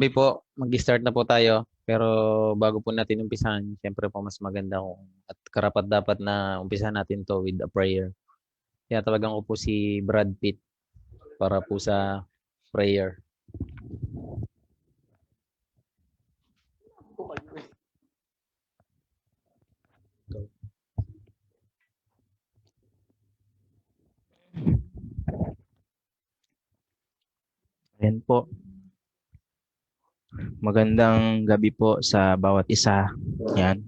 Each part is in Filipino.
Sabi po, mag-start na po tayo. Pero bago po natin umpisahan, siyempre po mas maganda kung at karapat dapat na umpisahan natin to with a prayer. Kaya tawagan ko po si Brad Pitt para po sa prayer. Ayan po. Magandang gabi po sa bawat isa. Yan.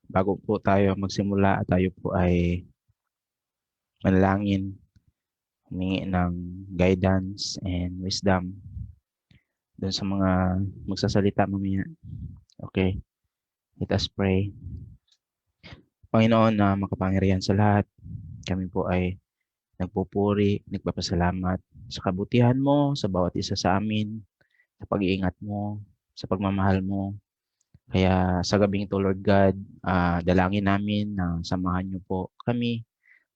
Bago po tayo magsimula, tayo po ay manalangin, humingi ng guidance and wisdom dun sa mga magsasalita mamaya. Okay. Let us pray. Panginoon na makapangyarihan sa lahat, kami po ay nagpupuri, nagpapasalamat sa kabutihan mo sa bawat isa sa amin, sa pag-iingat mo, sa pagmamahal mo. Kaya sa gabing ito, Lord God, dalangin namin na samahan niyo po kami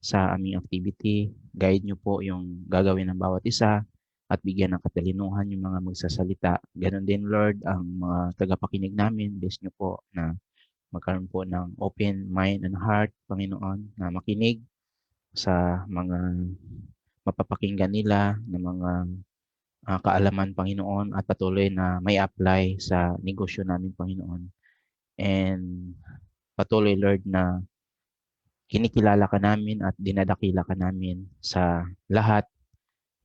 sa aming activity. Guide niyo po yung gagawin ng bawat isa at bigyan ng katalinuhan yung mga magsasalita. Ganon din, Lord, ang mga tagapakinig namin. Bless niyo po na magkaroon po ng open mind and heart, Panginoon, na makinig sa mga mapapakinggan nila, na mga kaalaman, Panginoon, at patuloy na may apply sa negosyo namin, Panginoon. And patuloy, Lord, na kinikilala ka namin at dinadakila ka namin sa lahat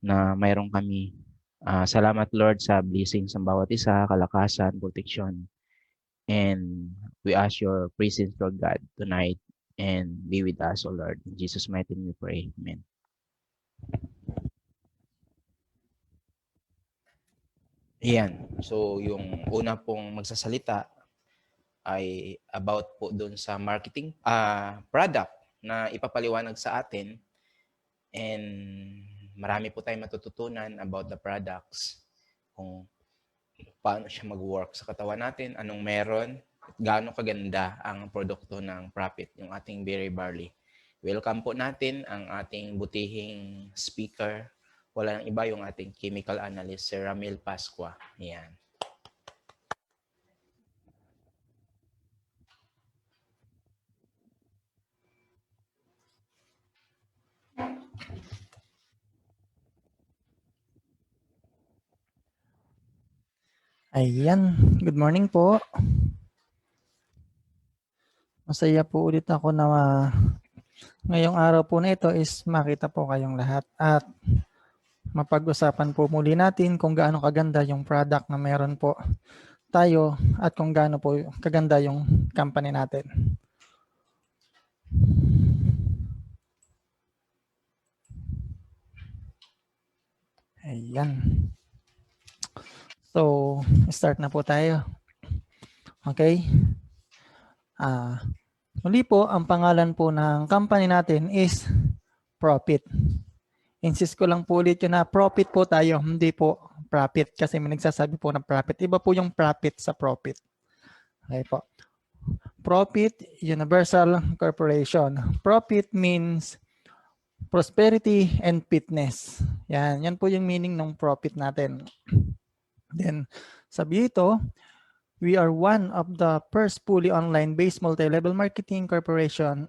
na mayroon kami. Salamat, Lord, sa blessings ng bawat isa, kalakasan, protection. And we ask your presence, Lord God, tonight and be with us, O Lord. In Jesus' mighty name we pray. Amen. Ayan. So, yung una pong magsasalita ay about po doon sa marketing product na ipapaliwanag sa atin. And marami po tayong matututunan about the products. Kung paano siya mag-work sa katawan natin, anong meron, gaano kaganda ang produkto ng Prophet, yung ating berry barley. Welcome po natin ang ating butihing speaker. Wala nang iba yung ating chemical analyst, Sir Ramil Pascua. Ayan. Ayan, good morning po. Masaya po ulit ako na ngayong araw po na ito is makita po kayong lahat at mapag-usapan po muli natin kung gaano kaganda yung product na meron po tayo at kung gaano po kaganda yung company natin. Ayan. So, start na po tayo. Okay. Muli po, ang pangalan po ng company natin is Prophet. Insist ko lang po ulit yun na profit po tayo, hindi po profit kasi may nagsasabi po ng profit. Iba po yung profit sa profit. Okay po. Profit Universal Corporation. Profit means prosperity and fitness. Yan po yung meaning ng profit natin. Then, sabi ito, we are one of the first fully online-based multi-level marketing corporation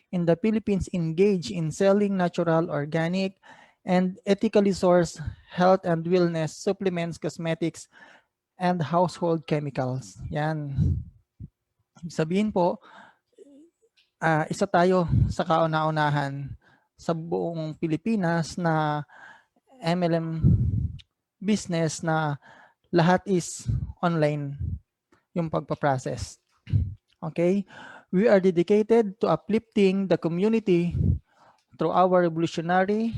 in the Philippines engaged in selling natural, organic, and ethically sourced health and wellness supplements, cosmetics, and household chemicals. Yan. Sabihin po, isa tayo sa kauna-unahan sa buong Pilipinas na MLM business na lahat is online yung pagpaprocess. Okay? We are dedicated to uplifting the community through our revolutionary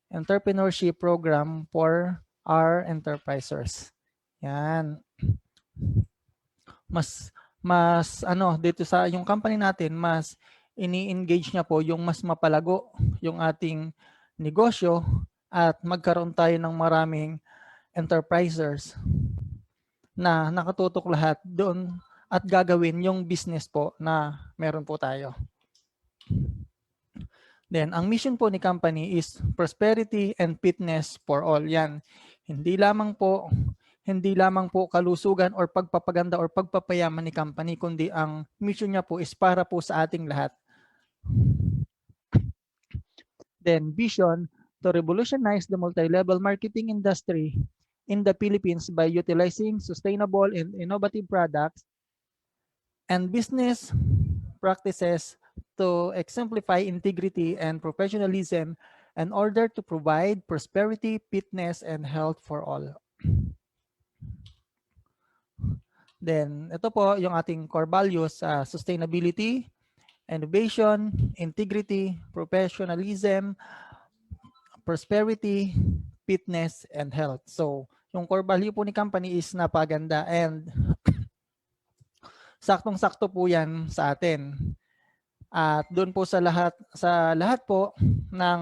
entrepreneurship program for our enterprisers. Yan. Mas dito sa yung company natin, mas ini-engage niya po yung mas mapalago yung ating negosyo at magkaroon tayo ng maraming enterprisers na nakatutok lahat doon at gagawin yung business po na meron po tayo. Then, ang mission po ni company is prosperity and fitness for all. Yan. Hindi hindi lamang po kalusugan or pagpapaganda or pagpapayaman ni company, kundi ang mission niya po is para po sa ating lahat. Then vision, to revolutionize the multi-level marketing industry in the Philippines by utilizing sustainable and innovative products and business practices to exemplify integrity and professionalism in order to provide prosperity, fitness, and health for all. Then, ito po yung ating core values, sustainability, innovation, integrity, professionalism, prosperity, fitness, and health. So, yung core value po ni company is napaganda and saktong-sakto po yan sa atin. At doon po sa lahat po ng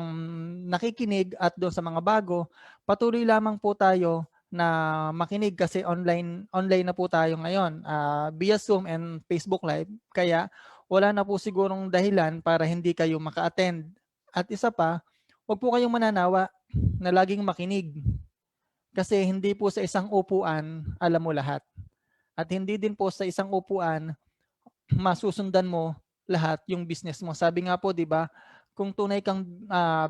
nakikinig at doon sa mga bago, patuloy lamang po tayo na makinig kasi online na po tayo ngayon via Zoom and Facebook Live. Kaya wala na po sigurong dahilan para hindi kayo maka-attend. At isa pa, huwag po kayong mananawa na laging makinig. Kasi hindi po sa isang upuan alam mo lahat. At hindi din po sa isang upuan masusundan mo lahat yung business mo. Sabi nga po, 'di ba, kung tunay kang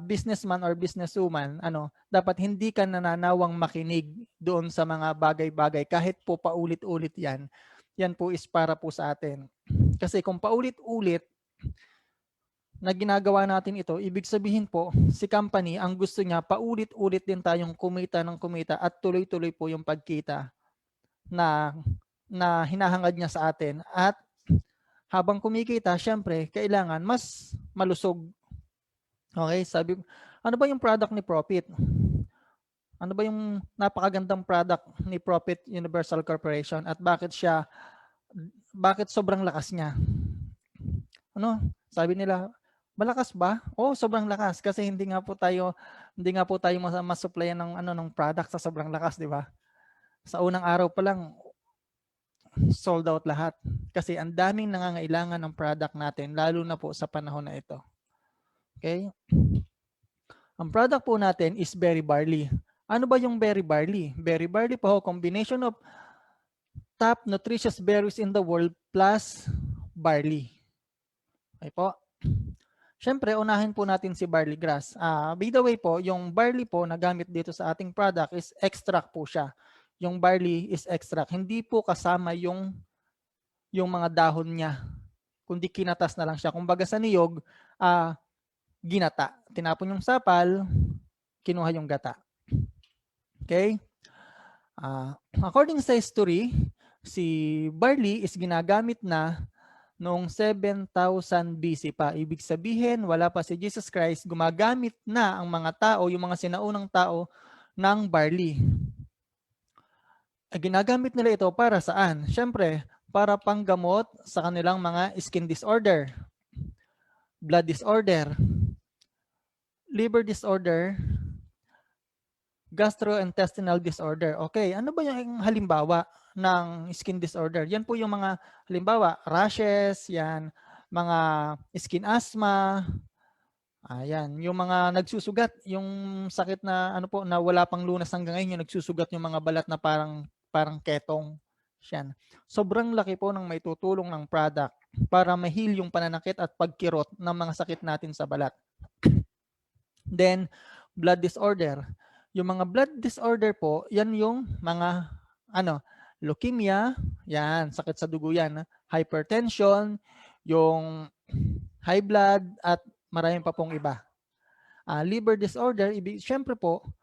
businessman or businesswoman, dapat hindi ka nananawang makinig doon sa mga bagay-bagay kahit po paulit-ulit 'yan. Yan po is para po sa atin. Kasi kung paulit-ulit na ginagawa natin ito, ibig sabihin po, si company, ang gusto niya, paulit-ulit din tayong kumita ng kumita at tuloy-tuloy po yung pagkita na hinahangad niya sa atin. At habang kumikita, syempre, kailangan mas malusog. Okay, sabi, ano ba yung product ni Profit? Ano ba yung napakagandang product ni Profit Universal Corporation at bakit sobrang lakas niya? Sabi nila, malakas ba? Oh, sobrang lakas kasi hindi nga po tayo mas-supplyan ng product sa sobrang lakas, di ba? Sa unang araw pa lang sold out lahat kasi ang daming nangangailangan ng product natin lalo na po sa panahon na ito. Okay? Ang product po natin is berry barley. Ano ba yung berry barley? Berry barley po, combination of top nutritious berries in the world plus barley. Okay po. Siyempre, unahin po natin si barley grass. By the way po, yung barley po na gamit dito sa ating product is extract po siya. Yung barley is extract. Hindi po kasama yung mga dahon niya. Kundi kinatas na lang siya. Kumbaga sa niyog, ginata. Tinapon yung sapal, kinuha yung gata. Okay? According sa history, si barley is ginagamit na noong 7,000 BC pa. Ibig sabihin, wala pa si Jesus Christ, gumagamit na ang mga tao, yung mga sinaunang tao, ng barley. Ginagamit nila ito para saan? Siyempre, para panggamot sa kanilang mga skin disorder, blood disorder, liver disorder, gastrointestinal disorder. Okay, ano ba yung halimbawa ng skin disorder? Yan po yung mga halimbawa, rashes, yan, mga skin asthma, ayan, yung mga nagsusugat, yung sakit na na wala pang lunas hanggang ngayon, yung nagsusugat yung mga balat na parang ketong. Yan. Sobrang laki po ng maitutulong ng product para ma-heal yung pananakit at pagkirot ng mga sakit natin sa balat. Then, blood disorder. Yung mga blood disorder po, yan yung mga leukemia, yan, sakit sa dugo yan, hypertension, yung high blood at maraming pa pong iba. Liver disorder, syempre po,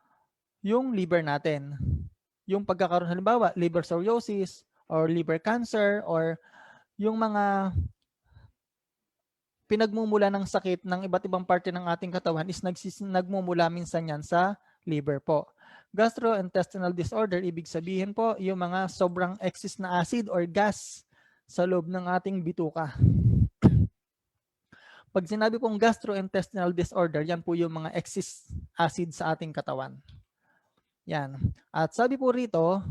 yung liver natin. Yung pagkakaroon, halimbawa, liver cirrhosis or liver cancer or yung mga pinagmumula ng sakit ng iba't ibang parte ng ating katawan is nagmumula minsan yan sa liver po. Gastrointestinal disorder, ibig sabihin po yung mga sobrang excess na acid or gas sa loob ng ating bituka. Pag sinabi pong gastrointestinal disorder, yan po yung mga excess acid sa ating katawan. Yan. At sabi po rito,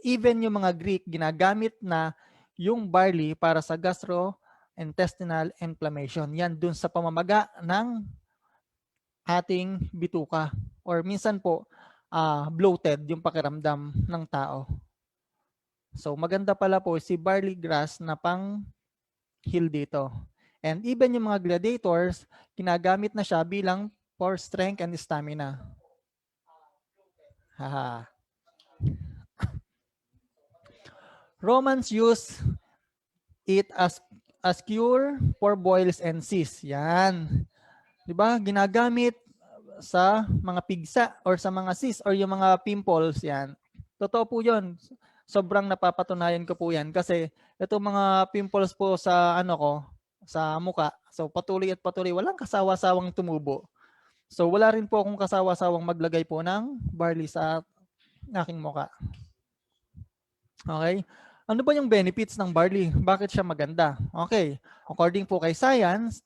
even yung mga Greek, ginagamit na yung barley para sa gastrointestinal inflammation. Yan dun sa pamamaga ng ating bituka. Or minsan po, bloated yung pakiramdam ng tao. So maganda pala po si barley grass na pang heal dito. And even yung mga gladiators, ginagamit na siya bilang for strength and stamina. Haha. Romans use it as cure for boils and cysts. Yan. 'Di ba? Ginagamit sa mga pigsa or sa mga cysts or yung mga pimples yan. Totoo po 'yon. Sobrang napapatunayan ko po yan kasi itong mga pimples po sa sa muka. So patuloy at patuloy, walang kasawa-sawang tumubo. So wala rin po akong kasawa-sawang maglagay po ng barley sa aking muka. Okay? Ano ba yung benefits ng barley? Bakit siya maganda? Okay. According po kay science,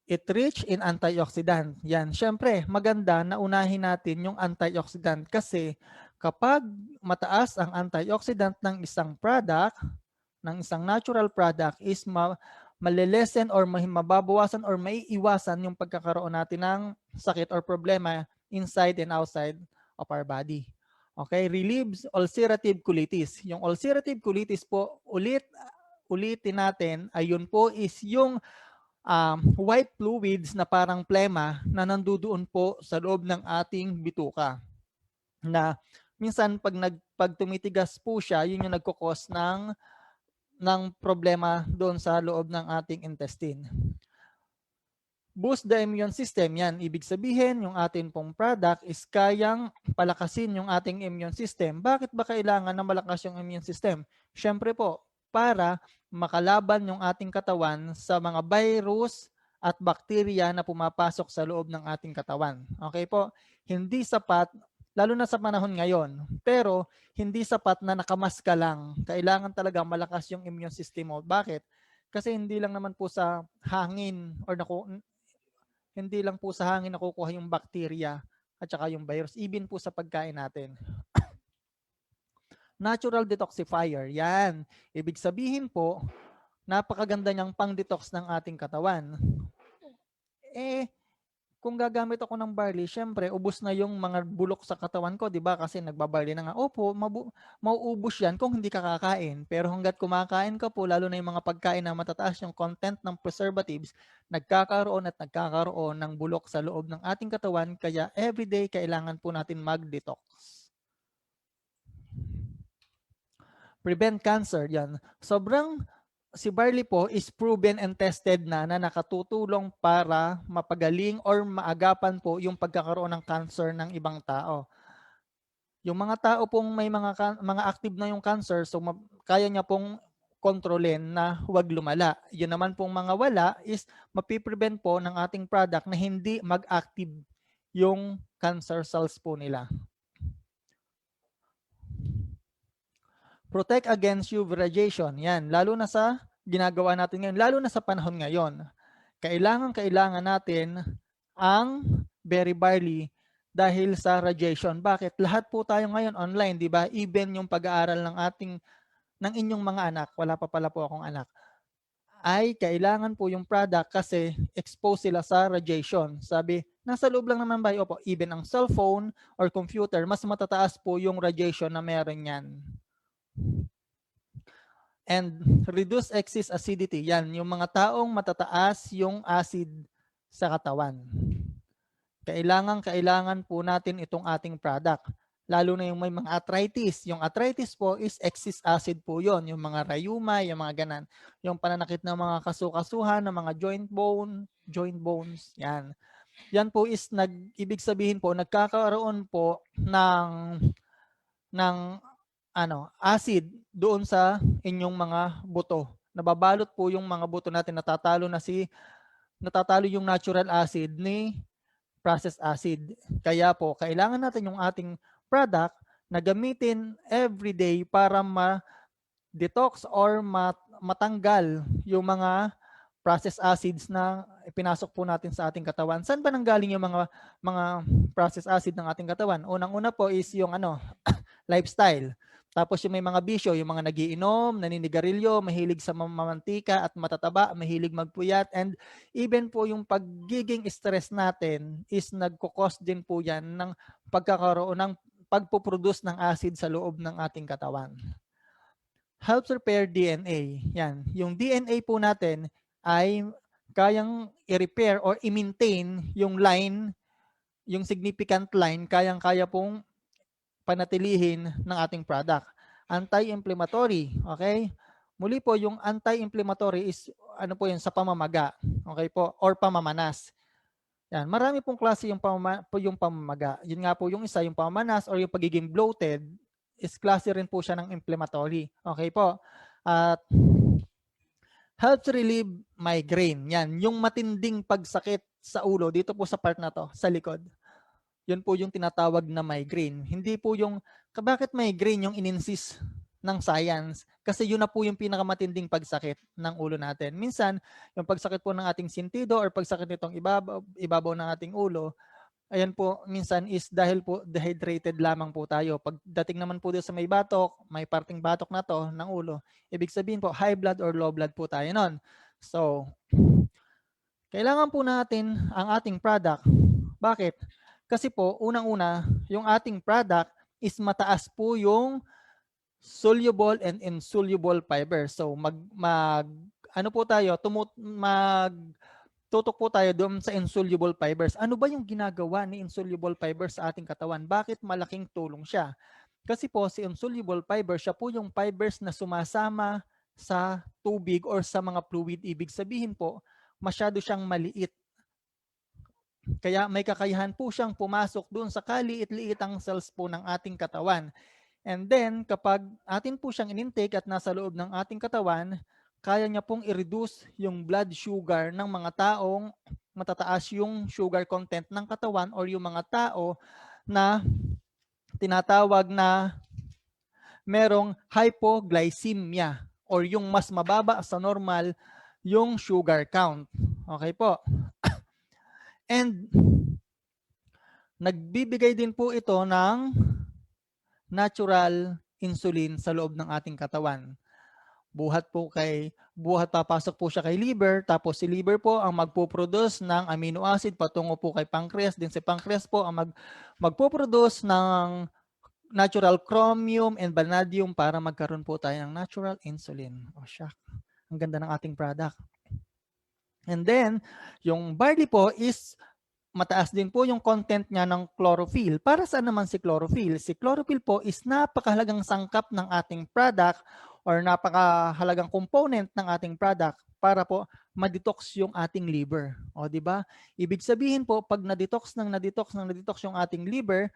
it rich in antioxidant. Yan, syempre, maganda na unahin natin yung antioxidant kasi kapag mataas ang antioxidant ng isang product, ng isang natural product is malilesen or mababawasan or maiiwasan yung pagkakaroon natin ng sakit or problema inside and outside of our body. Okay, relieves ulcerative colitis. Yung ulcerative colitis po, ulitin natin, ayun po is yung white fluids na parang plema na nandudoon po sa loob ng ating bituka. Na minsan pag tumitigas po siya, yun yung nagkukos ng problema doon sa loob ng ating intestine. Boost the immune system. Yan, ibig sabihin yung ating pong product is kayang palakasin yung ating immune system. Bakit ba kailangan na malakas yung immune system? Syempre po, para makalaban yung ating katawan sa mga virus at bakterya na pumapasok sa loob ng ating katawan. Okay po? Hindi sapat, lalo na sa panahon ngayon, pero hindi sapat na nakamask ka lang. Kailangan talaga malakas yung immune system mo. Bakit? Kasi hindi lang naman po sa hangin or hindi lang po sa hangin nakukuha yung bakterya at saka yung virus, even po sa pagkain natin. Natural detoxifier, yan. Ibig sabihin po, napakaganda niyang pang-detox ng ating katawan. Kung gagamit ako ng barley, syempre, ubos na yung mga bulok sa katawan ko, di ba? Kasi nagbabarley na nga. Opo, mauubos yan kung hindi ka kakain. Pero hanggat kumakain ka po, lalo na yung mga pagkain na matataas yung content ng preservatives, nagkakaroon ng bulok sa loob ng ating katawan. Kaya everyday, kailangan po natin mag-detox. Prevent cancer, yan. Si barley po is proven and tested na nakatutulong para mapagaling or maagapan po yung pagkakaroon ng cancer ng ibang tao. Yung mga tao pong may mga active na yung cancer, so kaya niya pong kontrolin na huwag lumala. Yun naman pong mga wala is mapiprevent po ng ating product na hindi mag-active yung cancer cells po nila. Protect against UV radiation. Yan, lalo na sa ginagawa natin ngayon, lalo na sa panahon ngayon. Kailangan natin ang berry barley dahil sa radiation. Bakit? Lahat po tayo ngayon online, di ba? Even yung pag-aaral ng inyong mga anak, wala pa pala po akong anak, ay kailangan po yung product kasi exposed sila sa radiation. Sabi, nasa loob lang naman ba? Opo, even ang cellphone or computer, mas matataas po yung radiation na meron yan. And reduce excess acidity. Yan, yung mga taong matataas yung acid sa katawan. Kailangan po natin itong ating product. Lalo na yung may mga arthritis. Yung arthritis po is excess acid po yon. Yung mga rheuma, yung mga ganan. Yung pananakit ng mga kasukasuhan, ng mga joint bones. Yan. Yan po is ibig sabihin po, nagkakaroon po ng acid doon sa inyong mga buto. Nababalot po yung mga buto natin, natatalo yung natural acid ni processed acid. Kaya po, kailangan natin yung ating product na gamitin everyday para ma-detox or matanggal yung mga processed acids na ipinasok po natin sa ating katawan. Saan ba nanggaling yung mga processed acid ng ating katawan? Unang-una po is yung lifestyle. Tapos yung may mga bisyo, yung mga nagiinom, naninigarilyo, mahilig sa mamantika at matataba, mahilig magpuyat, and even po yung pagiging stress natin is nagkukos din po yan ng pagkakaroon ng pagpuproduce ng acid sa loob ng ating katawan. Helps repair DNA. Yan. Yung DNA po natin ay kayang i-repair or i-maintain yung line, yung significant line, kayang-kaya pong panatilihin ng ating product. Anti-inflammatory, okay? Muli po, yung anti-inflammatory is ano po yun, sa pamamaga, okay po, or pamamanas. Yan, marami pong klase yung pamamaga. Yun nga po yung isa, yung pamamanas or yung pagiging bloated is klase rin po siya ng inflammatory. Okay po. At helps relieve migraine. Yan, yung matinding pagsakit sa ulo, dito po sa part na to, sa likod. Yun po yung tinatawag na migraine. Hindi po yung, bakit migraine yung in-insist ng science? Kasi yun na po yung pinakamatinding pagsakit ng ulo natin. Minsan, yung pagsakit po ng ating sintido or pagsakit nitong ibabaw ng ating ulo, ayan po, minsan is dahil po dehydrated lamang po tayo. Pagdating naman po dito sa may batok, may parting batok na to ng ulo, ibig sabihin po high blood or low blood po tayo nun. So, kailangan po natin ang ating product. Bakit? Kasi po, unang-una, yung ating product is mataas po yung soluble and insoluble fiber. So, ano po tayo, tutok po tayo doon sa insoluble fibers. Ano ba yung ginagawa ni insoluble fibers sa ating katawan? Bakit malaking tulong siya? Kasi po, si insoluble fiber, siya po yung fibers na sumasama sa tubig or sa mga fluid. Ibig sabihin po, masyado siyang maliit. Kaya may kakayahan po siyang pumasok doon sa kaliit-liitang cells po ng ating katawan. And then, kapag atin po siyang in-intake at nasa loob ng ating katawan, kaya niya pong i-reduce yung blood sugar ng mga taong matataas yung sugar content ng katawan or yung mga tao na tinatawag na merong hypoglycemia or yung mas mababa sa normal yung sugar count. Okay po. And nagbibigay din po ito ng natural insulin sa loob ng ating katawan. Buhat papasok po siya kay liver, tapos si liver po ang magpo-produce ng amino acid patungo po kay pancreas, din si pancreas po ang magpo-produce ng natural chromium and vanadium para magkaroon po tayo ng natural insulin. Oh, shuck. Ang ganda ng ating product. And then, yung barley po is mataas din po yung content niya ng chlorophyll. Para saan naman si chlorophyll? Si chlorophyll po is napakahalagang sangkap ng ating product or napakahalagang component ng ating product para po ma-detox yung ating liver. O, di ba? Ibig sabihin po, pag na-detox yung ating liver,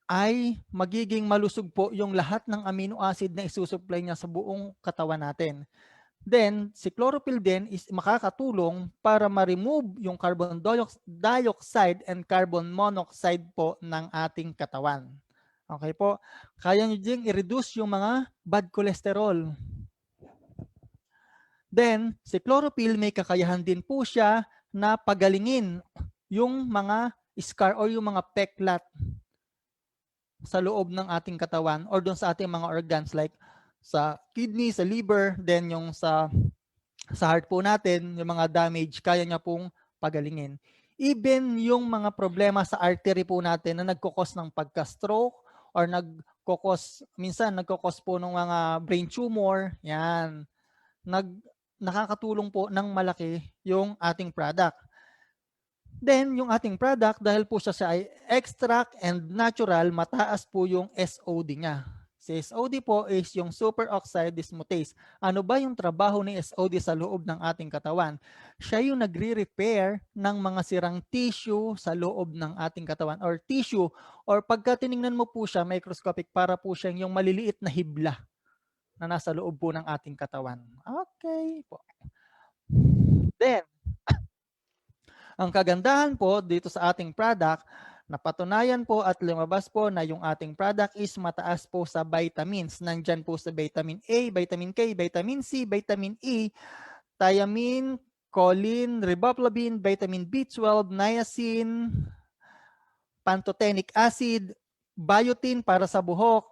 ay magiging malusog po yung lahat ng amino acid na isusupply niya sa buong katawan natin. Then, si chlorophyll din is makakatulong para ma-remove yung carbon dioxide and carbon monoxide po ng ating katawan. Okay po? Kaya nyo ding i-reduce yung mga bad cholesterol. Then, si chlorophyll may kakayahan din po siya na pagalingin yung mga scar or yung mga peklat sa loob ng ating katawan or doon sa ating mga organs like sa kidney, sa liver, then yung sa heart po natin, yung mga damage, kaya niya pong pagalingin. Even yung mga problema sa artery po natin na nagkukos ng pagka-stroke or minsan nagkukos po ng mga brain tumor, yan. Nakakatulong po ng malaki yung ating product. Then, yung ating product, dahil po siya ay extract and natural, mataas po yung SOD niya. Si SOD po is yung superoxide dismutase. Ano ba yung trabaho ni SOD sa loob ng ating katawan? Siya yung nagre-repair ng mga sirang tissue sa loob ng ating katawan or tissue or pagka tiningnan mo po siya microscopic, para po siyang yung maliliit na hibla na nasa loob po ng ating katawan. Okay po. Then, ang kagandahan po dito sa ating product, napatunayan po at lumabas po na yung ating product is mataas po sa vitamins. Nandyan po sa vitamin A, vitamin K, vitamin C, vitamin E, thiamine, choline, riboflavin, vitamin B12, niacin, pantothenic acid, biotin para sa buhok,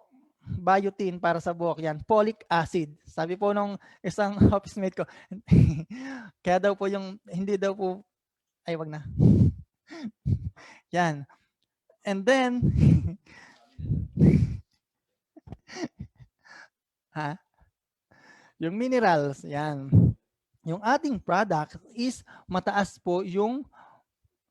biotin para sa buhok yan, folic acid. Sabi po nung isang office mate ko, kaya daw po yung, hindi daw po, ay wag na. Yan. And then, yung minerals, yan. Yung ating product is mataas po yung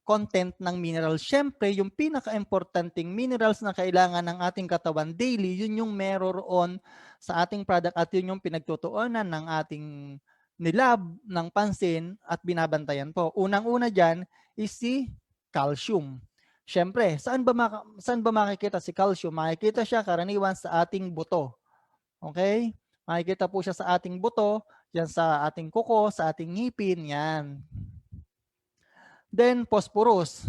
content ng minerals. Siyempre, yung pinaka-importanting minerals na kailangan ng ating katawan daily, yun yung meron sa ating product at yun yung pinagtutuunan ng ating nilab ng pansin at binabantayan po. Unang-una dyan is si calcium. Siyempre, saan ba makikita si calcium? Makikita siya karaniwan sa ating buto. Okay? Makikita po siya sa ating buto, yan sa ating kuko, sa ating ngipin, yan. Then, phosphorus.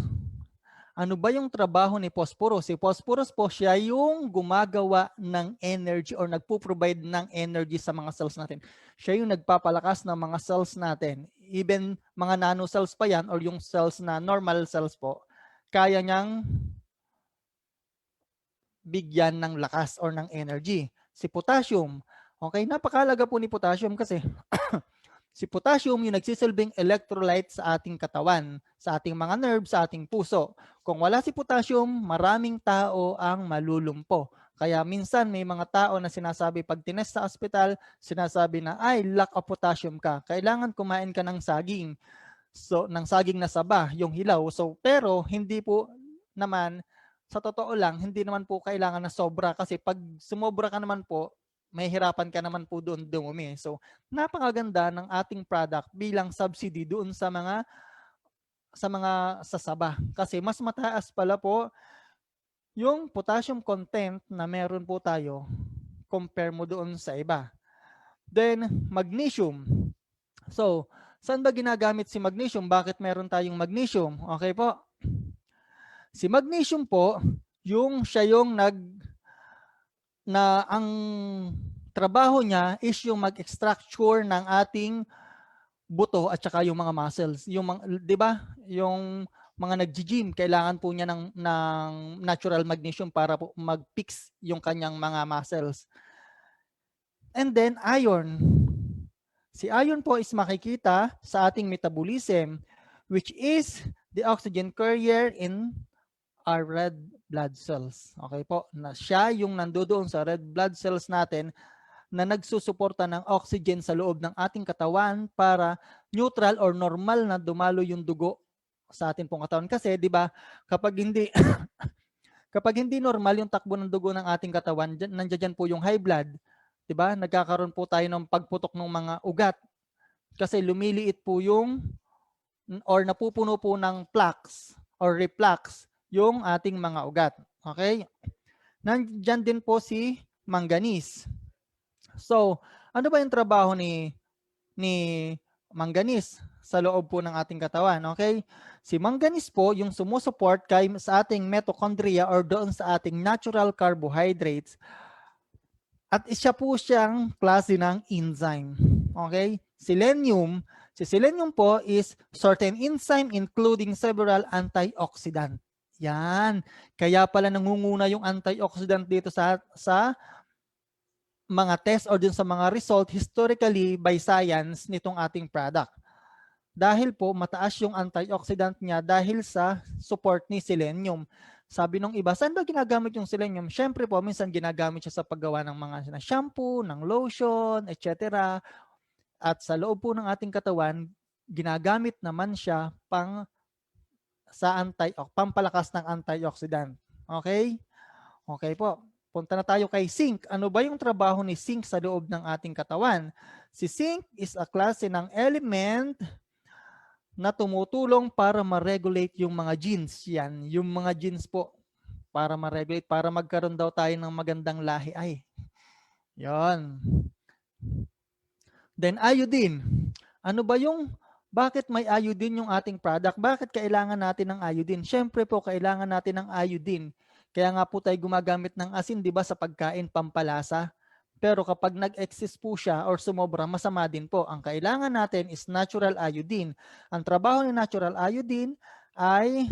Ano ba yung trabaho ni phosphorus? Si phosphorus po siya yung gumagawa ng energy or nagpo-provide ng energy sa mga cells natin. Siya yung nagpapalakas ng mga cells natin. Even mga nanocells pa yan or yung cells na normal cells po, kaya niyang bigyan ng lakas or ng energy. Si potassium. Okay, napakahalaga po ni potassium kasi si potassium yung nagsisilbing electrolyte sa ating katawan, sa ating mga nerves, sa ating puso. Kung wala si potassium, maraming tao ang malulumpo. Kaya minsan may mga tao na sinasabi pag tinest sa ospital, sinasabi na ay lack of potassium ka. Kailangan kumain ka ng saging. So ng saging na saba, yung hilaw. So pero hindi po naman, sa totoo lang, hindi naman po kailangan na sobra kasi pag sumobra ka naman po, may hirapan ka naman po doon dumumi. So, napakaganda ng ating product bilang subsidy doon sa mga sasaba. Kasi mas mataas pala po yung potassium content na meron po tayo compare mo doon sa iba. Then, magnesium. So, saan ba ginagamit si magnesium? Bakit meron tayong magnesium? Okay po. Si magnesium po, siya yung ang trabaho niya is yung mag-extracture ng ating buto at saka yung mga muscles. Yung 'di ba? Yung mga nagji-gym, kailangan po niya ng natural magnesium para po mag-fix yung kanyang mga muscles. And then iron. Si iron po is makikita sa ating metabolism, which is the oxygen carrier in our red blood cells. Okay po, na siya yung nandoon sa red blood cells natin na nagsusuporta ng oxygen sa loob ng ating katawan para neutral or normal na dumalo yung dugo sa ating pong katawan. Kasi 'di ba, kapag hindi kapag hindi normal yung takbo ng dugo ng ating katawan, nandiyan po yung high blood, 'di ba? Nagkakaroon po tayo ng pagputok ng mga ugat kasi lumiliit po yung or napupuno po ng plaques or reflux yung ating mga ugat. Okay? Nandiyan din po si manganese. So, ano ba yung trabaho ni manganese sa loob po ng ating katawan? Okay? Si manganese po yung sumusuport sa ating mitochondria or doon sa ating natural carbohydrates. At isa po siyang klase ng enzyme. Okay? Selenium. Si selenium po is certain enzyme including several antioxidant. Yan. Kaya pala nangunguna yung antioxidant dito sa mga test or dun sa mga result historically by science nitong ating product. Dahil po mataas yung antioxidant niya dahil sa support ni selenium. Sabi nung iba, saan ba ginagamit yung selenium? Siyempre po, minsan ginagamit siya sa paggawa ng mga shampoo, ng lotion, etc. At sa loob po ng ating katawan, ginagamit naman siya pampalakas ng antioxidant. Okay? Okay po. Punta na tayo kay zinc. Ano ba yung trabaho ni zinc sa loob ng ating katawan? Si zinc is a klase ng element na tumutulong para ma-regulate yung mga genes. Yan, yung mga genes po para ma-regulate, para magkaroon daw tayo ng magandang lahi. Ay, yon. Then iodine. Ano ba bakit may iodine yung ating product? Bakit kailangan natin ng iodine? Siyempre po, kailangan natin ng iodine. Kaya nga po tayo gumagamit ng asin, di ba, sa pagkain pampalasa. Pero kapag nag-excess po siya or sumobra, masama din po. Ang kailangan natin is natural iodine. Ang trabaho ni natural iodine ay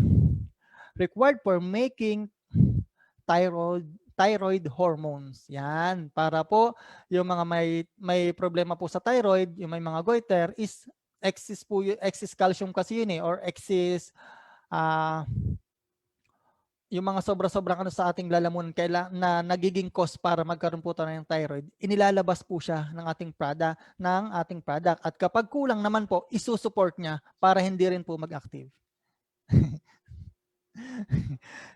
required for making thyroid hormones. Yan, para po yung mga may problema po sa thyroid, yung may mga goiter is excess po, excess calcium kasi yun or excess yung mga sobra-sobrang sa ating lalamunan na nagiging cause para magkaroon po tayo ng thyroid, inilalabas po siya ng ating product. At kapag kulang naman po, isusupport niya para hindi rin po mag-active.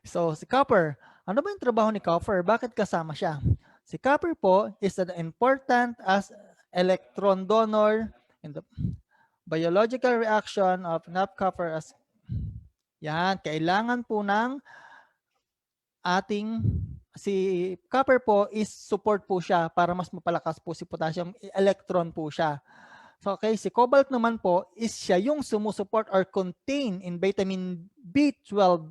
So, si copper. Ano ba yung trabaho ni copper? Bakit kasama siya? Si copper po is an important as electron donor in the biological reaction of enough copper as kailangan po ng si copper po is support po siya para mas mapalakas po si potassium, electron po siya. So, okay, si cobalt naman po is siya yung sumusuport or contain in vitamin B12,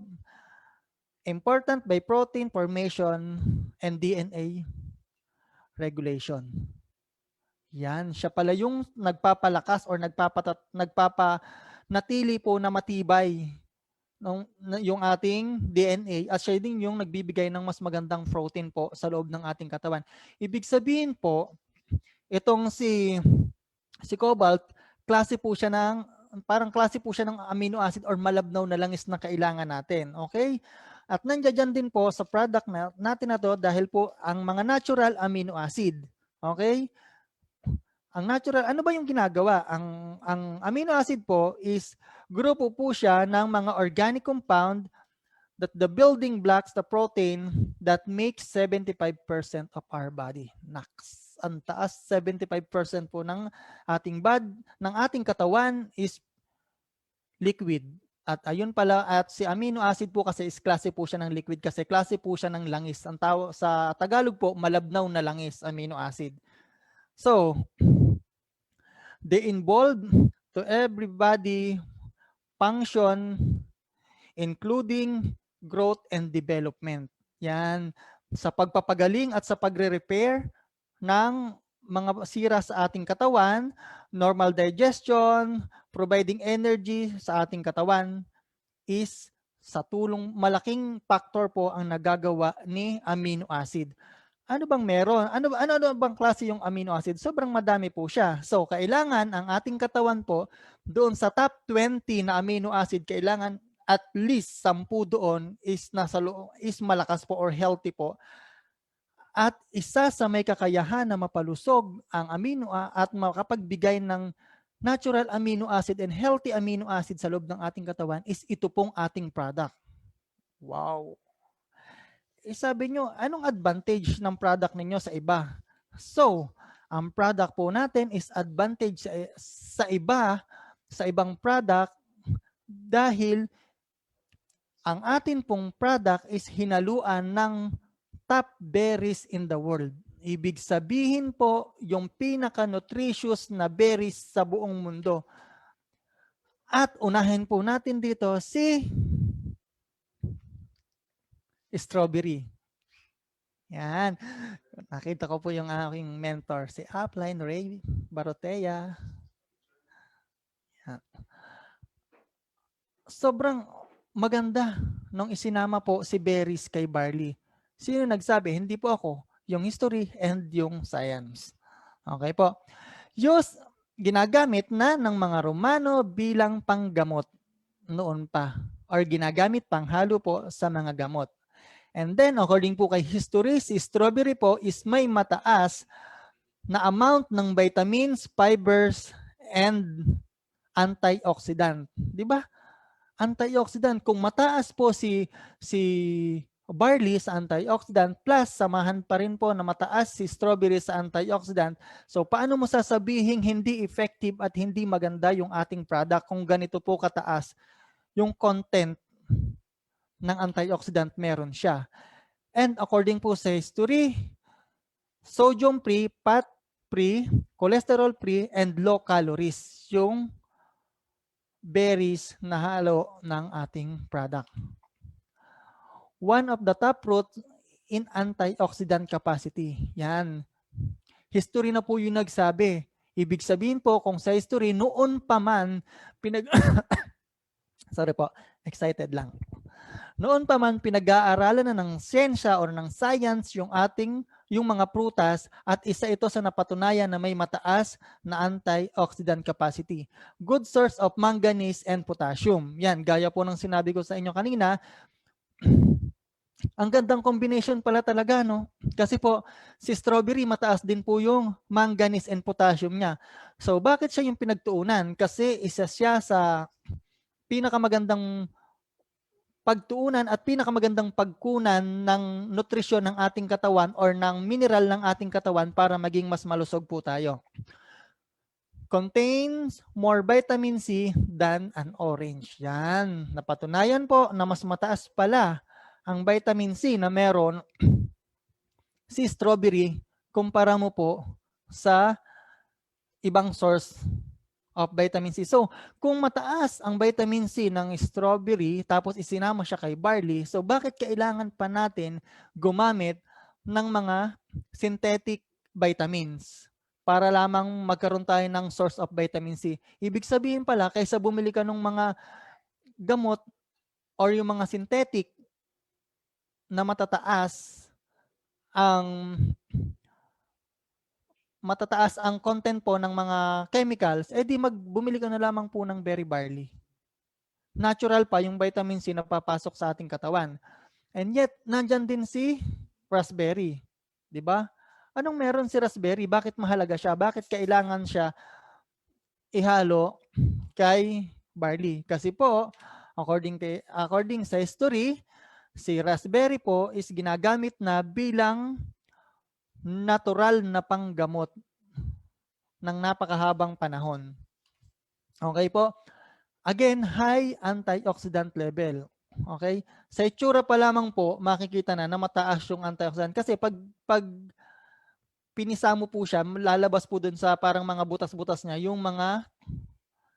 important by protein formation and DNA regulation. Yan, siya pala yung nagpapalakas or nagpapanatili po na matibay yung ating DNA at siya din yung nagbibigay ng mas magandang protein po sa loob ng ating katawan. Ibig sabihin po, itong si cobalt, klase po siya ng amino acid or malabnaw na langis na kailangan natin. Okay? At nandiyan din po sa product natin na to dahil po ang mga natural amino acid. Okay? Ang natural, ano ba yung ginagawa? Ang amino acid po is grupo po siya ng mga organic compound that the building blocks, the protein that makes 75% of our body. Naks, ang taas, 75% po ng ating katawan is liquid. At ayun pala, at si amino acid po kasi is klase po siya ng liquid kasi klase po siya ng langis. Ang tawag sa Tagalog po, malabnaw na langis, amino acid. So, they involve to everybody function including growth and development. Yan, sa pagpapagaling at sa pagre-repair ng mga sira sa ating katawan, normal digestion, providing energy sa ating katawan is malaking factor po ang nagagawa ni amino acid. Ano bang meron? Ano bang klase yung amino acid? Sobrang madami po siya. So, kailangan ang ating katawan po, doon sa top 20 na amino acid, kailangan at least 10 doon is malakas po or healthy po. At isa sa may kakayahan na mapalusog ang amino at makapagbigay ng natural amino acid and healthy amino acid sa loob ng ating katawan is ito pong ating product. Wow! Sabi nyo, anong advantage ng product ninyo sa iba? So, ang product po natin is advantage sa ibang product dahil ang atin pong product is hinaluan ng top berries in the world. Ibig sabihin po, yung pinaka-nutritious na berries sa buong mundo. At unahin po natin dito si strawberry. Yan. Nakita ko po yung aking mentor, si Upline Ray Barotea. Yan. Sobrang maganda nung isinama po si berries kay barley. Sino nagsabi? Hindi po ako. Yung history and yung science. Okay po. Ginagamit na ng mga Romano bilang panggamot noon pa. Or ginagamit panghalo po sa mga gamot. And then, according po kay history, si strawberry po is may mataas na amount ng vitamins, fibers, and antioxidant. Di ba? Antioxidant. Kung mataas po si barley sa antioxidant, plus samahan pa rin po na mataas si strawberry sa antioxidant. So, paano mo sasabihin hindi effective at hindi maganda yung ating product kung ganito po kataas yung content ng antioxidant meron siya. And according po sa history, sodium-free, fat-free, cholesterol-free, and low calories yung berries na halo ng ating product. One of the top fruits in antioxidant capacity. Yan. History na po yung nagsabi. Ibig sabihin po kung sa history, noon pa man, sorry po, excited lang. Noon pa man pinag-aaralan na ng siyensya o ng science yung mga prutas at isa ito sa napatunayan na may mataas na antioxidant capacity. Good source of manganese and potassium. Yan, gaya po ng sinabi ko sa inyo kanina, ang gandang combination pala talaga, no? Kasi po, si strawberry, mataas din po yung manganese and potassium niya. So, bakit siya yung pinagtuunan? Kasi isa siya sa pinakamagandang pagtuunan at pinakamagandang pagkunan ng nutrisyon ng ating katawan or ng mineral ng ating katawan para maging mas malusog po tayo. Contains more vitamin C than an orange. Yan. Napatunayan po na mas mataas pala ang vitamin C na meron si strawberry kumpara mo po sa ibang source of vitamin C. So, kung mataas ang vitamin C ng strawberry tapos isinama siya kay barley, so bakit kailangan pa natin gumamit ng mga synthetic vitamins para lamang magkaroon tayo ng source of vitamin C? Ibig sabihin pala, kaysa bumili ka ng mga gamot or yung mga synthetic na matataas ang content po ng mga chemicals, edi bumili ka na lamang po ng berry barley. Natural pa yung vitamin C na papasok sa ating katawan. And yet, nandyan din si raspberry. Di ba? Anong meron si raspberry? Bakit mahalaga siya? Bakit kailangan siya ihalo kay barley? Kasi po, according sa history, si raspberry po is ginagamit na bilang natural na panggamot ng napakahabang panahon. Okay po? Again, high antioxidant level. Okay? Sa itsura pa lamang po, makikita na mataas yung antioxidant. Kasi pag pinisa mo po siya, lalabas po dun sa parang mga butas-butas niya, yung mga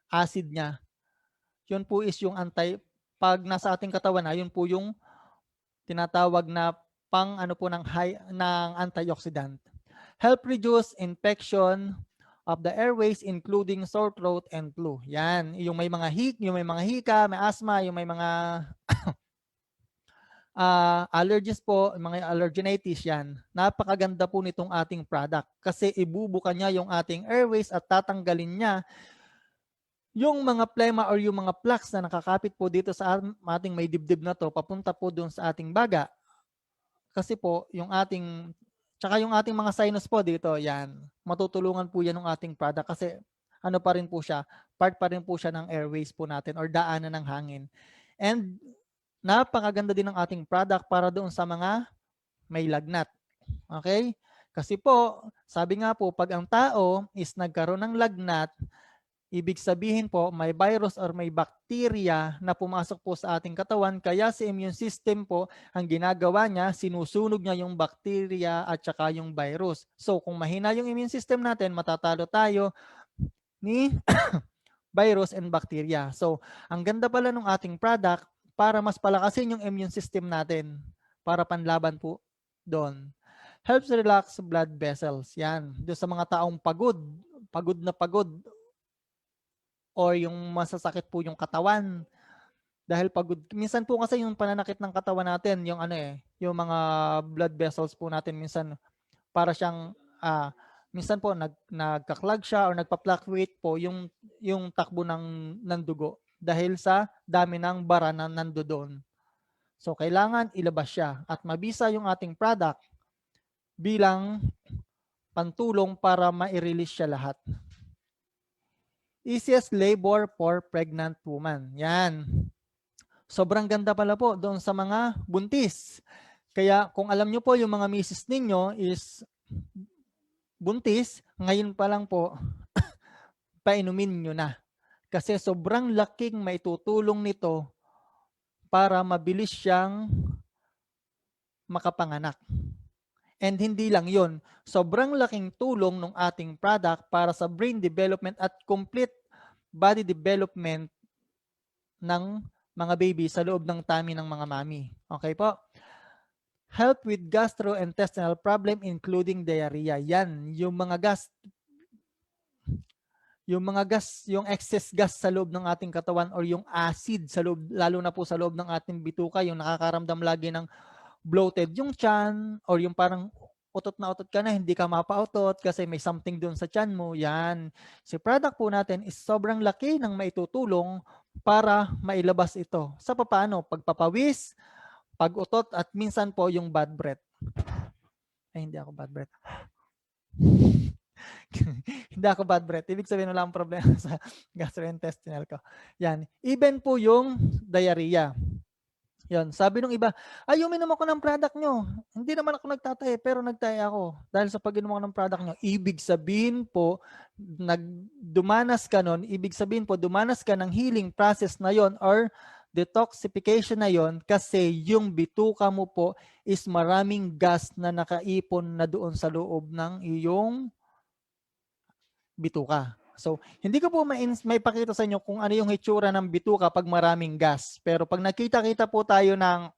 acid niya. Yun po is yung pag nasa ating katawan na, yun po yung tinatawag na ng antioxidant. Help reduce infection of the airways including sore throat and flu. Yan, yung may mga hika, may asthma, yung may mga allergies po, mga allergenitis yan. Napakaganda po nitong ating product kasi ibubuka niya yung ating airways at tatanggalin niya yung mga plema or yung mga plaques na nakakapit po dito sa ating may dibdib na to papunta po doon sa ating baga. Kasi po, yung ating mga sinus po dito, yan, matutulungan po yan ng ating product kasi ano pa rin po siya, part pa rin po siya ng airways po natin or daanan ng hangin. And napakaganda din ng ating product para doon sa mga may lagnat. Okay? Kasi po, sabi nga po, pag ang tao is nagkaroon ng lagnat, ibig sabihin po, may virus or may bacteria na pumasok po sa ating katawan. Kaya si immune system po, ang ginagawa niya, sinusunog niya yung bacteria at saka yung virus. So, kung mahina yung immune system natin, matatalo tayo ni virus and bacteria. So, ang ganda pala ng ating product para mas palakasin yung immune system natin para panlaban po doon. Helps relax blood vessels. Yan. Doon sa mga taong pagod na pagod, or yung masasakit po yung katawan dahil pagod. Minsan po kasi yung pananakit ng katawan natin, yung yung mga blood vessels po natin minsan para siyang minsan po nagka-clog siya or nagpa-fluctuate po yung takbo ng dugo dahil sa dami ng bara na nandoon. So kailangan ilabas siya at mabisa yung ating product bilang pantulong para ma-release siya lahat. Easiest labor for pregnant woman. Yan. Sobrang ganda pala po doon sa mga buntis. Kaya kung alam nyo po yung mga misis ninyo is buntis, ngayon pa lang po, painumin nyo na. Kasi sobrang laking maitutulong nito para mabilis siyang makapanganak. And hindi lang yon, sobrang laking tulong ng ating product para sa brain development at complete body development ng mga baby sa loob ng tummy ng mga mami. Okay po? Help with gastrointestinal problem including diarrhea. Yan, yung mga yung mga gas, yung excess gas sa loob ng ating katawan or yung acid sa loob, lalo na po sa loob ng ating bituka, yung nakakaramdam lagi ng bloated yung tiyan or yung parang utot na utot ka na, hindi ka mapautot kasi may something doon sa tiyan mo, yan. Si product po natin is sobrang laki ng maitutulong para mailabas ito. Sa paano? Pagpapawis, pag-utot at minsan po yung bad breath. Ay, hindi ako bad breath. Hindi ako bad breath. Ibig sabihin wala akong problema sa gastrointestinal ko. Yan. Even po yung diarrhea. Yan. Sabi nung iba, ay, uminom ako ng product nyo. Hindi naman ako nagtatae, pero nagtae ako. Dahil sa pag-inom ako ng product nyo, ibig sabihin po, dumanas ka nun, ibig sabihin po, dumanas ka ng healing process na yon or detoxification na yon kasi yung bituka mo po is maraming gas na nakaipon na doon sa loob ng iyong bituka. So, hindi ko po may pakita sa inyo kung ano yung hitsura ng bituka pag maraming gas. Pero pag nakita-kita po tayo ng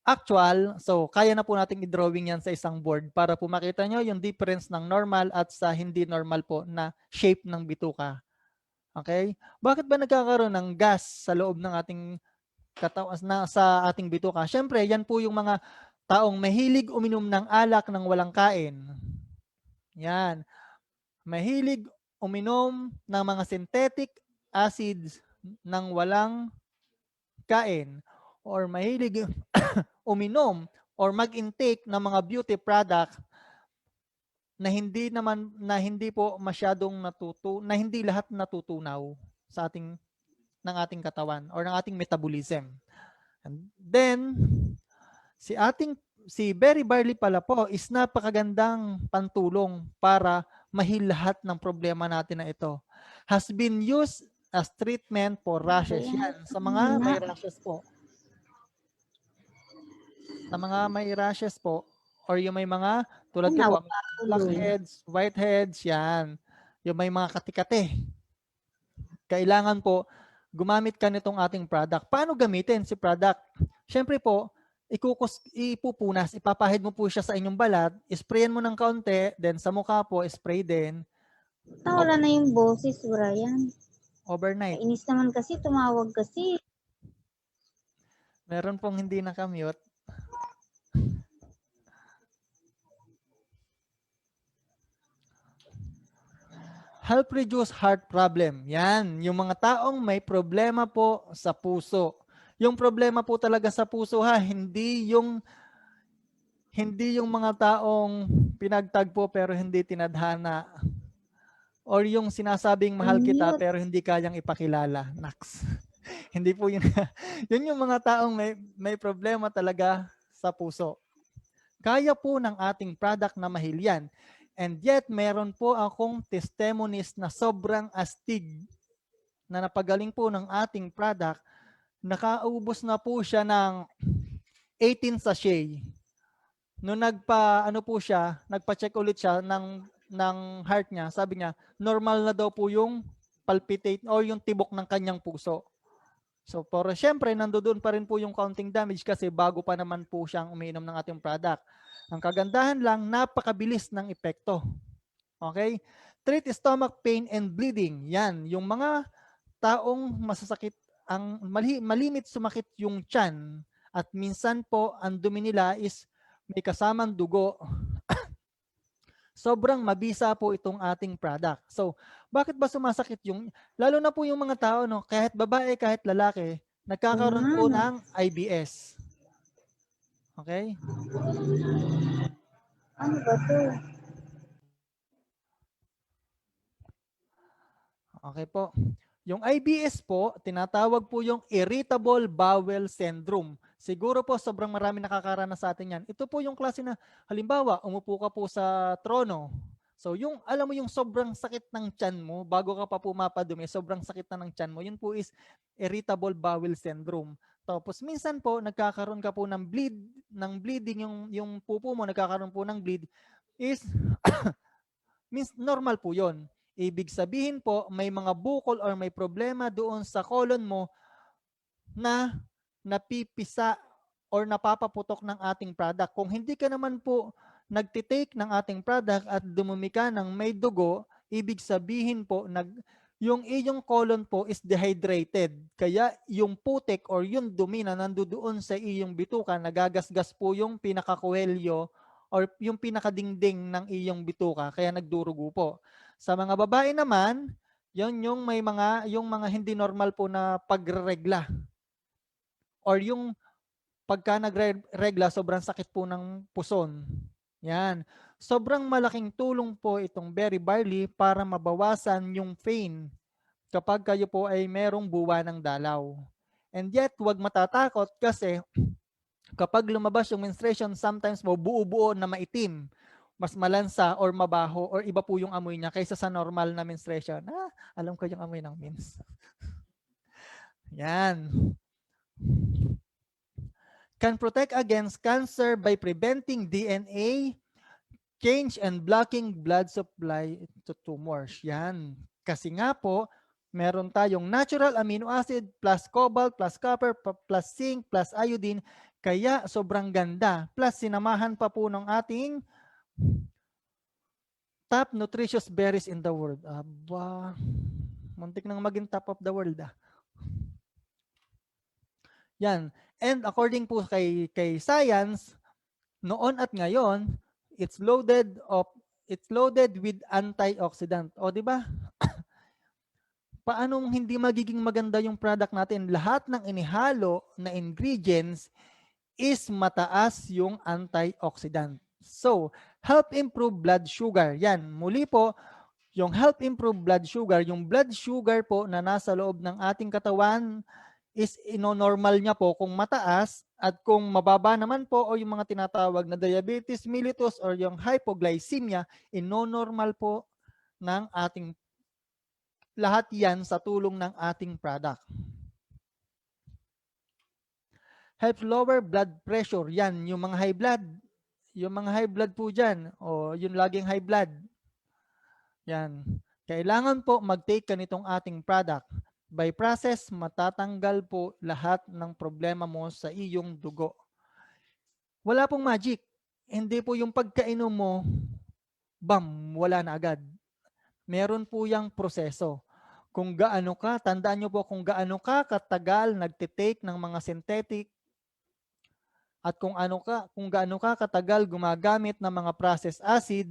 actual, so kaya na po nating i-drawing yan sa isang board para po makita nyo yung difference ng normal at sa hindi normal po na shape ng bituka. Okay? Bakit ba nagkakaroon ng gas sa loob ng ating katawan sa ating bituka? Siyempre, yan po yung mga taong mahilig uminom ng alak ng walang kain. Yan. Mahilig uminom ng mga synthetic acids ng walang kain or mahilig uminom or mag-intake ng mga beauty product na hindi po masyadong na hindi lahat natutunaw sa ng ating katawan or ng ating metabolism. And then si berry barley pala po is napakagandang pantulong para mahil lahat ng problema natin na ito. Has been used as treatment for rashes. Yan, sa mga may rashes po. Sa mga may rashes po, or yung may mga, tulad ko po, blackheads, whiteheads, yan. Yung may mga katikate. Kailangan po, gumamit ka nitong ating product. Paano gamitin si product? Siyempre po, ipupunas, ipapahid mo po siya sa inyong balat, sprayan mo ng kaunti, then sa mukha po, spray din. Wala na yung boses, Brian. Overnight. Inis naman kasi, tumawag kasi. Meron pong hindi nakamute. Help reduce heart problem. Yan, yung mga taong may problema po sa puso. Yung problema po talaga sa puso ha, hindi yung mga taong pinagtagpo pero hindi tinadhana. Or yung sinasabing mahal kita pero hindi kayang ipakilala. Naks. Hindi po yun. Yun yung mga taong may problema talaga sa puso. Kaya po ng ating product na mahilyan. And yet, meron po akong testimonies na sobrang astig na napagaling po ng ating product. Nakaubos na po siya ng 18 sachet. Nung nagpa-check ulit siya ng heart niya, sabi niya, normal na daw po yung palpitate o yung tibok ng kanyang puso. So, pero syempre, nandoon pa rin po yung counting damage kasi bago pa naman po siyang umiinom ng ating product. Ang kagandahan lang, napakabilis ng epekto. Okay? Treat stomach pain and bleeding. Yan, yung mga taong masasakit, ang malimit sumakit yung tiyan at minsan po ang dumi nila is may kasamang dugo. Sobrang mabisa po itong ating product. So, bakit ba sumasakit lalo na po yung mga tao, no, kahit babae, kahit lalaki, nagkakaroon po ng IBS. Okay? Ano ba to? Okay po. Yung IBS po, tinatawag po yung Irritable Bowel Syndrome. Siguro po sobrang marami nakakaranas sa atin yan. Ito po yung klase na, halimbawa, umupo ka po sa trono. So alam mo yung sobrang sakit ng tiyan mo, bago ka pa pumapadumi, sobrang sakit na ng tiyan mo, yun po is Irritable Bowel Syndrome. Tapos minsan po, nagkakaroon ka po ng bleeding, yung pupo mo, nagkakaroon po ng bleed, is normal po yon. Ibig sabihin po, may mga bukol or may problema doon sa colon mo na napipisa or napapaputok ng ating product. Kung hindi ka naman po nagtitake ng ating product at dumumi ka ng may dugo, ibig sabihin po, yung iyong colon po is dehydrated. Kaya yung putik or yung dumi na nandoon sa iyong bituka, nagagasgas po yung pinakakuwelyo or yung pinakadingding ng iyong bituka, kaya nagdurugo po. Sa mga babae naman, yung mga hindi normal po na pagregla or yung pagka nagregla, sobrang sakit po ng puson. Yan. Sobrang malaking tulong po itong berry barley para mabawasan yung pain kapag kayo po ay merong buwa ng dalaw. And yet, huwag matatakot kasi kapag lumabas yung menstruation, sometimes po buo-buo na maitim, mas malansa or mabaho or iba po yung amoy niya kaysa sa normal na menstruation. Alam ko yung amoy ng mens. Yan. Can protect against cancer by preventing DNA change and blocking blood supply to tumors. Yan. Kasi nga po, meron tayong natural amino acid plus cobalt plus copper plus zinc plus iodine. Kaya sobrang ganda. Plus sinamahan pa po ng ating top nutritious berries in the world. Aba, muntik nang maging top of the world. Yan. And according po kay science, noon at ngayon, it's loaded with antioxidant. O di ba? Paanong hindi magiging maganda yung product natin? Lahat ng inihalo na ingredients is mataas yung antioxidant. So, help improve blood sugar. Yan, muli po, yung help improve blood sugar, yung blood sugar po na nasa loob ng ating katawan is ino-normal niya po kung mataas, at kung mababa naman po o yung mga tinatawag na diabetes mellitus or yung hypoglycemia, ino-normal po ng ating lahat yan sa tulong ng ating product. Help lower blood pressure. Yan, yung mga high blood. Yung mga high blood po dyan. O yung laging high blood. Yan. Kailangan po mag-take ka nitong ating product. By process, matatanggal po lahat ng problema mo sa iyong dugo. Wala pong magic. Hindi po yung pagkainom mo, bam, wala na agad. Meron po yung proseso. Kung gaano ka, tandaan nyo po kung gaano ka katagal nagtitake ng mga synthetic at kung gaano ka katagal gumagamit ng mga processed acid,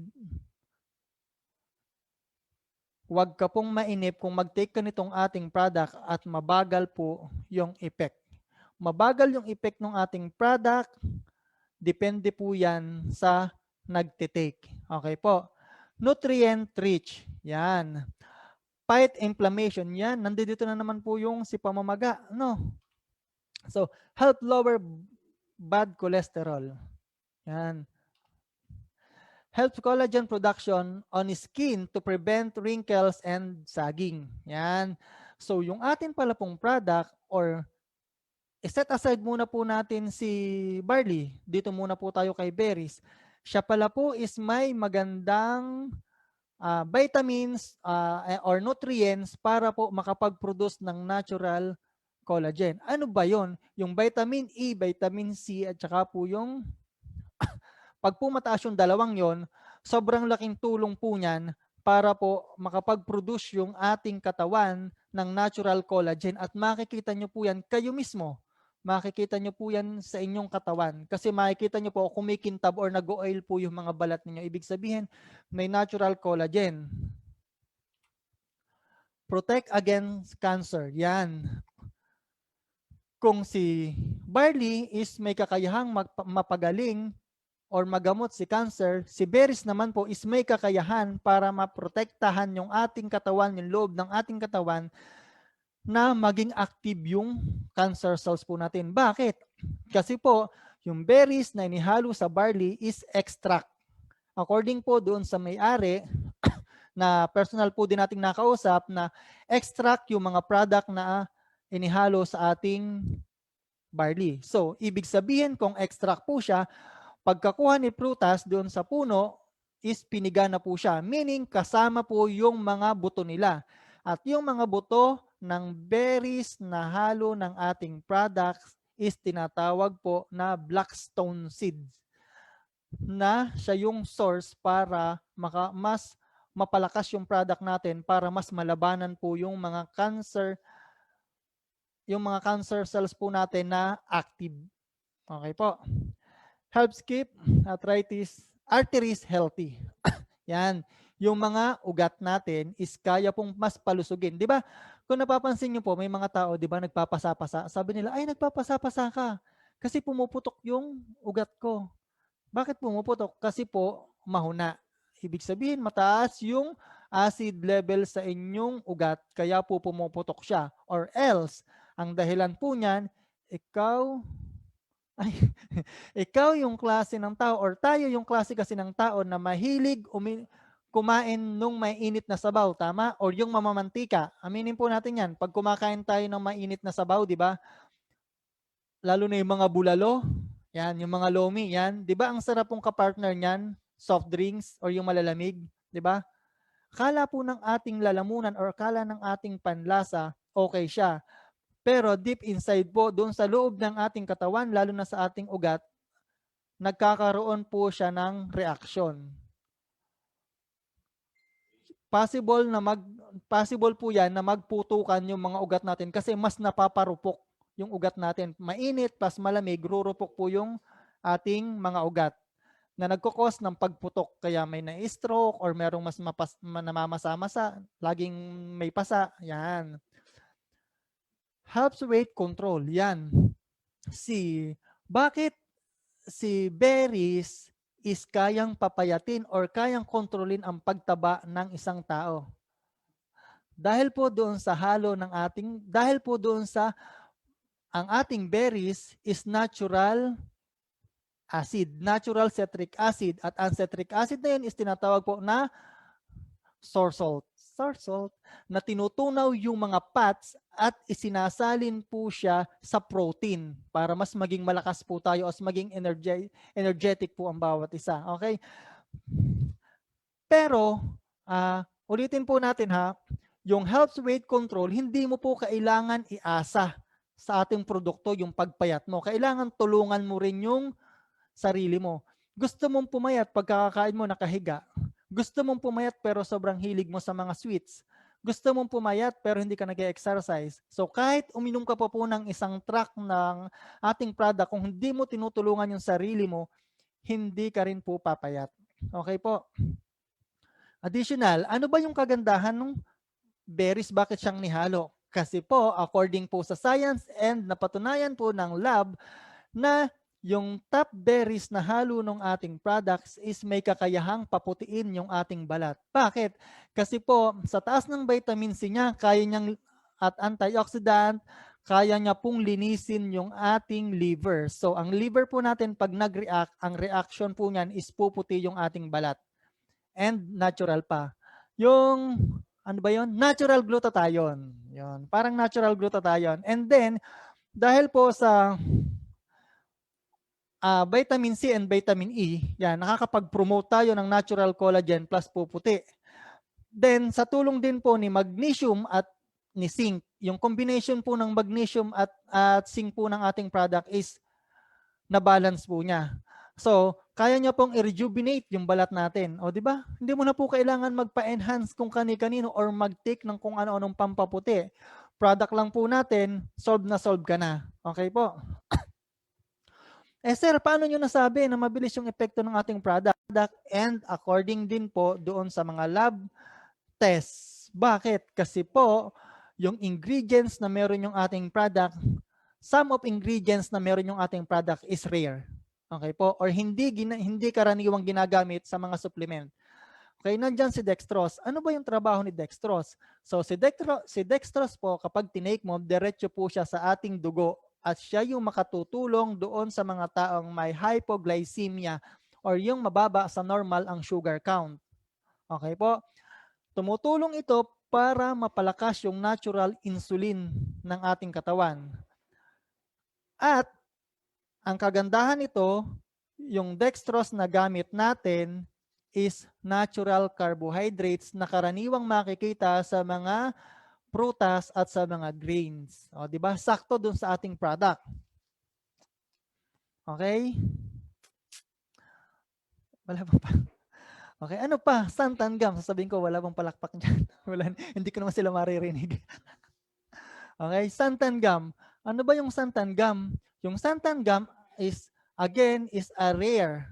huwag ka pong mainip kung mag-take ka nitong ating product at mabagal po yung effect. Mabagal yung effect ng ating product, depende po yan sa nagtitake. Okay po. Nutrient rich. Yan. Fight inflammation. Yan. Nandito na naman po yung si pamamaga. No? So, help lower bad cholesterol. Yan. Helps collagen production on skin to prevent wrinkles and sagging. Yan. So, yung atin pala pong product or set aside muna po natin si barley. Dito muna po tayo kay berries. Siya pala po is may magandang vitamins or nutrients para po makapag-produce ng natural collagen. Ano ba yon? Yung vitamin E, vitamin C, at saka po yung pag po mataas yung dalawang yon, sobrang laking tulong po niyan para po makapag-produce yung ating katawan ng natural collagen, at makikita nyo po yan kayo mismo. Makikita nyo po yan sa inyong katawan. Kasi makikita nyo po kumikintab or nag-oil po yung mga balat ninyo. Ibig sabihin, may natural collagen. Protect against cancer. Yan. Kung si barley is may kakayahang mapagaling or magamot si cancer, si berries naman po is may kakayahan para maprotektahan yung ating katawan, yung loob ng ating katawan, na maging active yung cancer cells po natin. Bakit? Kasi po, yung berries na inihalo sa barley is extract. According po doon sa may-ari, na personal po din nating nakausap, na extract yung mga product na inihalo sa ating barley. So, ibig sabihin kung extract po siya, pagkakuha ni prutas doon sa puno, is piniga na po siya. Meaning, kasama po yung mga buto nila. At yung mga buto ng berries na halo ng ating products is tinatawag po na blackstone seeds, na siya yung source para mas mapalakas yung product natin para mas malabanan po yung mga cancer cells po natin na active. Okay po. Helps keep arteries healthy. Yan. Yung mga ugat natin is kaya pong mas palusugin. Di ba? Kung napapansin nyo po, may mga tao, di ba, nagpapasa-pasa. Sabi nila, ay, nagpapasa-pasa ka. Kasi pumuputok yung ugat ko. Bakit pumuputok? Kasi po, mahuna. Ibig sabihin, mataas yung acid level sa inyong ugat, kaya po pumuputok siya. Or else, ang dahilan po niyan, ikaw yung klase ng tao or tayo yung klase kasi ng tao na mahilig kumain nung mainit na sabaw, tama? Or yung mamamantika. Aminin po natin yan. Pag kumakain tayo ng mainit na sabaw, di ba? Lalo na yung mga bulalo, yan, yung mga lomi, yan. Di ba ang sarap pong kapartner niyan? Soft drinks or yung malalamig, di ba? Kala po ng ating lalamunan or kala ng ating panlasa, okay siya. Pero deep inside po, doon sa loob ng ating katawan, lalo na sa ating ugat, nagkakaroon po siya ng reaksyon. Possible po yan na magputukan yung mga ugat natin kasi mas napaparupok yung ugat natin. Mainit plus malamig, rurupok po yung ating mga ugat na nagkukos ng pagputok. Kaya may na-stroke or merong mas namamasa-masa, laging may pasa. Yan. Helps weight control. Yan. Bakit si berries is kayang papayatin or kayang kontrolin ang pagtaba ng isang tao? Dahil po doon sa ang ating berries is natural acid, natural citric acid, at ang citric acid na yun is tinatawag po na sour salt, na tinutunaw yung mga fats at isinasalin po siya sa protein para mas maging malakas po tayo at maging energetic po ang bawat isa. Okay? Pero, ulitin po natin ha, yung helps weight control, hindi mo po kailangan iasa sa ating produkto yung pagpayat mo. Kailangan tulungan mo rin yung sarili mo. Gusto mong pumayat pagkakakain mo nakahiga. Gusto mong pumayat pero sobrang hilig mo sa mga sweets. Gusto mong pumayat pero hindi ka nag-exercise. So kahit uminom ka pa po ng isang truck ng ating product, kung hindi mo tinutulungan yung sarili mo, hindi ka rin po papayat. Okay po? Additional, ano ba yung kagandahan ng berries? Bakit siyang nihalo? Kasi po, according po sa science and napatunayan po ng lab na yung top berries na halo ng ating products is may kakayahang paputiin yung ating balat. Bakit? Kasi po, sa taas ng vitamin C niya, kaya niyang at antioxidant, kaya niya pong linisin yung ating liver. So, ang liver po natin pag nag-react, ang reaction po niyan is puputi yung ating balat. And natural pa. Yung, ano ba yun? Natural glutathione. Yun. Parang natural glutathione. And then, dahil po sa vitamin C and vitamin E, yan, nakakapag-promote tayo ng natural collagen plus puputi. Then, sa tulong din po ni magnesium at ni zinc, yung combination po ng magnesium at zinc po ng ating product is na-balance po niya. So, kaya niya pong i-rejuvenate yung balat natin. O, di ba? Hindi mo na po kailangan magpa-enhance kung kani-kanino or mag-take ng kung ano-anong pampaputi. Product lang po natin, solve ka na. Okay po? Sir, paano nyo nasabi na mabilis yung epekto ng ating product? And according din po doon sa mga lab tests. Bakit? Kasi po, yung ingredients na meron yung ating product, some of ingredients na meron yung ating product is rare. Okay po? Or hindi karaniwang ginagamit sa mga supplement. Okay, nandyan si dextrose. Ano ba yung trabaho ni dextrose? So si dextrose po, kapag tinake mo, diretso po siya sa ating dugo at siya yung makatutulong doon sa mga taong may hypoglycemia or yung mababa sa normal ang sugar count. Okay po? Tumutulong ito para mapalakas yung natural insulin ng ating katawan. At ang kagandahan nito, yung dextrose na gamit natin is natural carbohydrates na karaniwang makikita sa mga prutas at sa mga grains. O, di ba? Sakto dun sa ating product. Okay? Wala pa. Okay, ano pa? Santan gum. Sasabihin ko, wala bang palakpak dyan? Wala, hindi ko naman sila maririnig. Okay, santan gum. Ano ba yung santan gum? Yung santan gum is, again, is a rare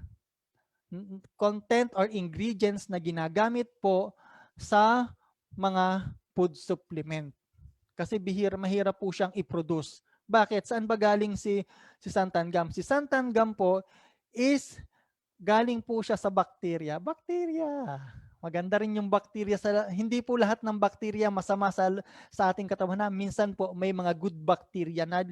content or ingredients na ginagamit po sa mga food supplement. Kasi mahirap po siyang i-produce. Bakit? Saan ba galing si santan gum? Si santan gum po is galing po siya sa bakterya. Bakterya. Maganda rin yung bakterya. Hindi po lahat ng bakterya masama sa ating katawan na. Minsan po may mga good bacteria na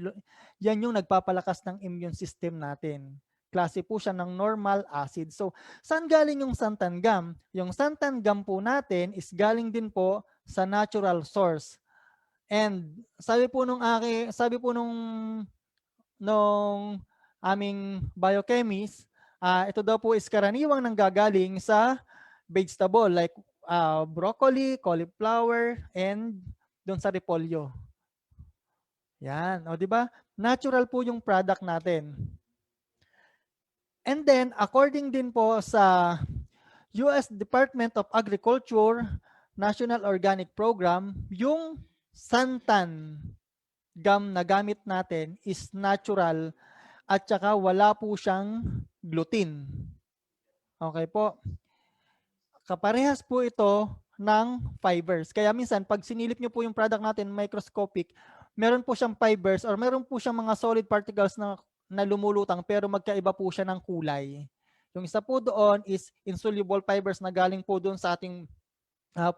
yan yung nagpapalakas ng immune system natin. Klase po siya ng normal acid. So, saan galing yung santan gum? Yung santan gum po natin is galing din po sa natural source. And sabi po nung aming biochemist, ito daw po is karaniwang nanggagaling sa vegetable like broccoli, cauliflower, and doon sa repolyo. Yan, o di ba? Natural po yung product natin. And then, according din po sa US Department of Agriculture National Organic Program, yung santan gum na gamit natin is natural at saka wala po siyang gluten. Okay po. Kaparehas po ito ng fibers. Kaya minsan, pag sinilip nyo po yung product natin, microscopic, meron po siyang fibers or meron po siyang mga solid particles na lumulutang pero magkaiba po siya ng kulay. Yung isa po doon is insoluble fibers na galing po doon sa ating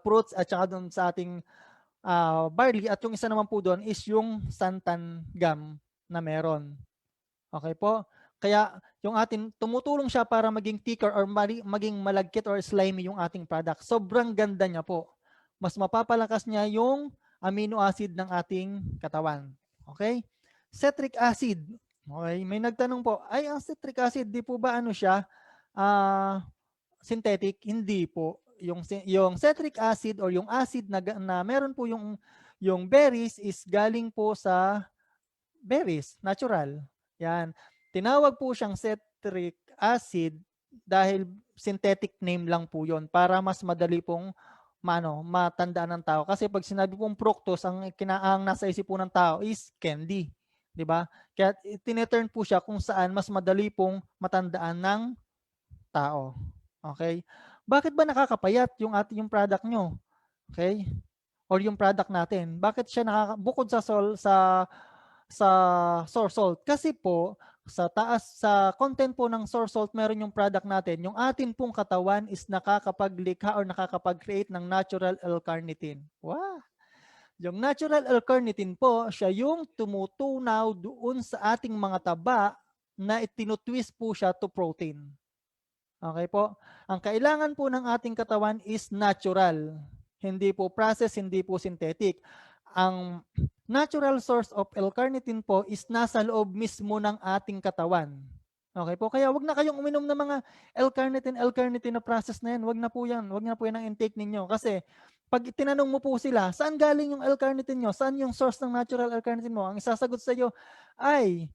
fruits at saka doon sa ating barley. At yung isa naman po doon is yung santan gum na meron. Okay po? Kaya yung atin, tumutulong siya para maging thicker or maging malagkit or slimy yung ating product. Sobrang ganda niya po. Mas mapapalakas niya yung amino acid ng ating katawan. Okay? Citric acid. Okay? May nagtanong po, ay ang citric acid, di po ba ano siya? Synthetic? Hindi po. Yung citric acid or yung acid na meron po yung berries is galing po sa berries, natural. Yan. Tinawag po siyang citric acid dahil synthetic name lang po yon para mas madali pong matandaan ng tao. Kasi pag sinabi pong fructose, ang nasa isip po ng tao is candy. Di ba? Kaya tineturn po siya kung saan mas madali pong matandaan ng tao. Okay? Bakit ba nakakapayat yung product nyo? Okay? Or yung product natin? Bakit siya bukod sa source salt? Kasi po, sa content po ng source salt, meron yung product natin. Yung atin pong katawan is nakakapaglikha or nakakapag-create ng natural L-carnitine. Wow! Yung natural L-carnitine po, siya yung tumutunaw doon sa ating mga taba na itinutwist po siya to protein. Okay po? Ang kailangan po ng ating katawan is natural. Hindi po processed, hindi po synthetic. Ang natural source of L-carnitine po is nasa loob mismo ng ating katawan. Okay po? Kaya wag na kayong uminom ng mga L-carnitine na process na yan. Wag na po yan. Wag na po yan ang intake ninyo. Kasi pag tinanong mo po sila, saan galing yung L-carnitine nyo? Saan yung source ng natural L-carnitine mo? Ang isasagot sa iyo ay,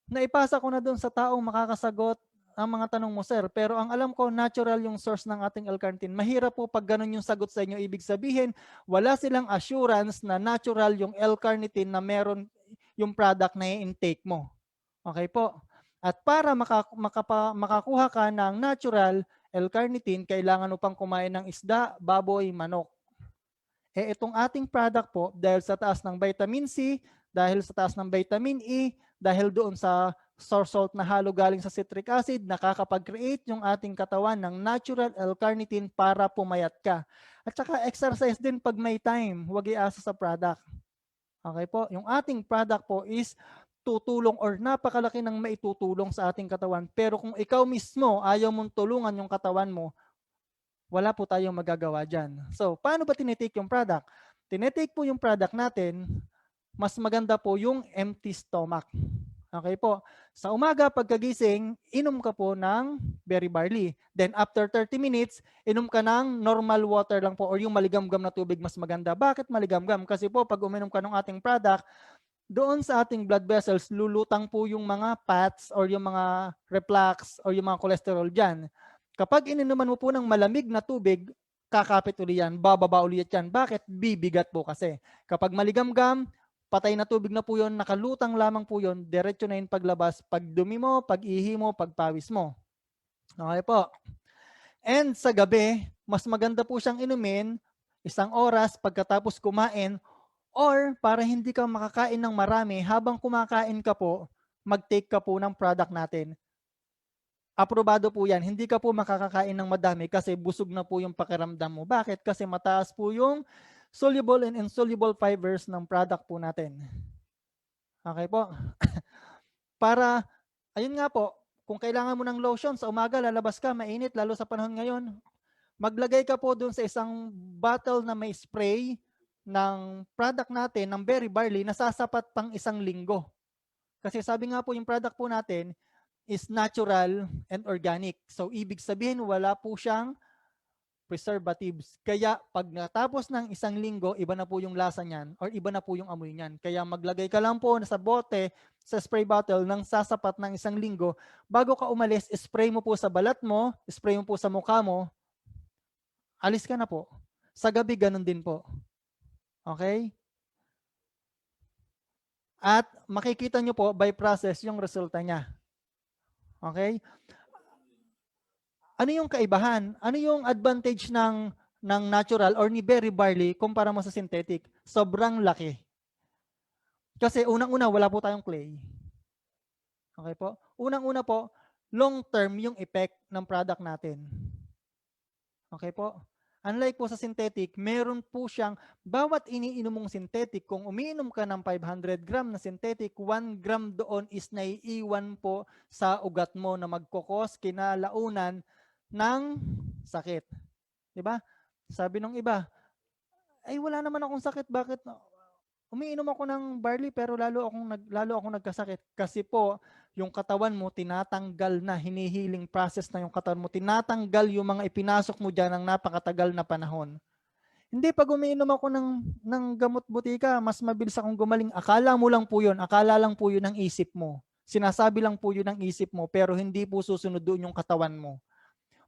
naipasa ko na doon sa taong makakasagot ang mga tanong mo, sir. Pero ang alam ko, natural yung source ng ating L-carnitine. Mahirap po pag ganun yung sagot sa inyo. Ibig sabihin, wala silang assurance na natural yung L-carnitine na meron yung product na i-intake mo. Okay po? At para makakuha ka ng natural L-carnitine, kailangan upang kumain ng isda, baboy, manok. Itong ating product po, dahil sa taas ng vitamin C, dahil sa taas ng vitamin E, dahil doon sa source salt na halo galing sa citric acid, nakakapag-create yung ating katawan ng natural L-carnitine para pumayat ka. At saka exercise din pag may time, huwag iasa sa product. Okay po? Yung ating product po is tutulong or napakalaki ng maitutulong sa ating katawan. Pero kung ikaw mismo ayaw mong tulungan yung katawan mo, wala po tayong magagawa dyan. So, paano ba tinitake yung product? Tinitake po yung product natin, mas maganda po yung empty stomach. Okay po. Sa umaga, pagkagising, inom ka po ng berry barley. Then after 30 minutes, inom ka ng normal water lang po or yung maligam-gam na tubig mas maganda. Bakit maligam-gam? Kasi po, pag uminom ka ng ating product, doon sa ating blood vessels, lulutang po yung mga fats or yung mga reflux or yung mga cholesterol dyan. Kapag ininuman mo po ng malamig na tubig, kakapit uli yan, bababa ulit yan. Bakit? Bibigat po kasi. Kapag maligamgam, patay na tubig na po yun, nakalutang lamang po yun, diretso na yung paglabas, pag dumi mo, pag ihi mo, pag pawis mo. Okay po. And sa gabi, mas maganda po siyang inumin 1 oras pagkatapos kumain, or para hindi ka makakain ng marami, habang kumakain ka po, mag-take ka po ng product natin. Aprobado po yan. Hindi ka po makakakain ng madami kasi busog na po yung pakiramdam mo. Bakit? Kasi mataas po yung soluble and insoluble fibers ng product po natin. Okay po? Para, ayun nga po, kung kailangan mo ng lotion, sa umaga lalabas ka, mainit, lalo sa panahon ngayon, maglagay ka po dun sa isang bottle na may spray ng product natin, ng berry barley, na sasapat pang 1 linggo. Kasi sabi nga po yung product po natin is natural and organic. So, ibig sabihin, wala po siyang preservatives. Kaya, pag natapos ng 1 linggo, iba na po yung lasa niyan or iba na po yung amoy niyan. Kaya, maglagay ka lang po sa bote, sa spray bottle, ng sasapat ng 1 linggo. Bago ka umalis, spray mo po sa balat mo, spray mo po sa mukha mo, alis ka na po. Sa gabi, ganun din po. Okay? At makikita nyo po by process yung resulta niya. Okay? Ano yung kaibahan? Ano yung advantage ng natural or ni berry barley kumpara mo sa synthetic? Sobrang laki. Kasi unang-una, wala po tayong clay. Okay po? Unang-una po, long-term yung effect ng product natin. Okay po? Unlike po sa synthetic, meron po siyang, bawat iniinom mong synthetic, kung umiinom ka ng 500 gram na synthetic, 1 gram doon is naiiwan po sa ugat mo na magkukos kinalaunan ng sakit. Diba? Sabi nung iba, ay wala naman akong sakit, bakit umiinom ako ng barley pero lalo akong nagkasakit? Kasi po, yung katawan mo tinatanggal na, hinihealing process na yung katawan mo, tinatanggal yung mga ipinasok mo diyan ng napakatagal na panahon. Hindi, pag umiinom ako ng gamot butika, mas mabilis akong gumaling. Akala mo lang po yun, akala lang po yun ng isip mo. Sinasabi lang po yun ng isip mo, pero hindi po susunod doon yung katawan mo.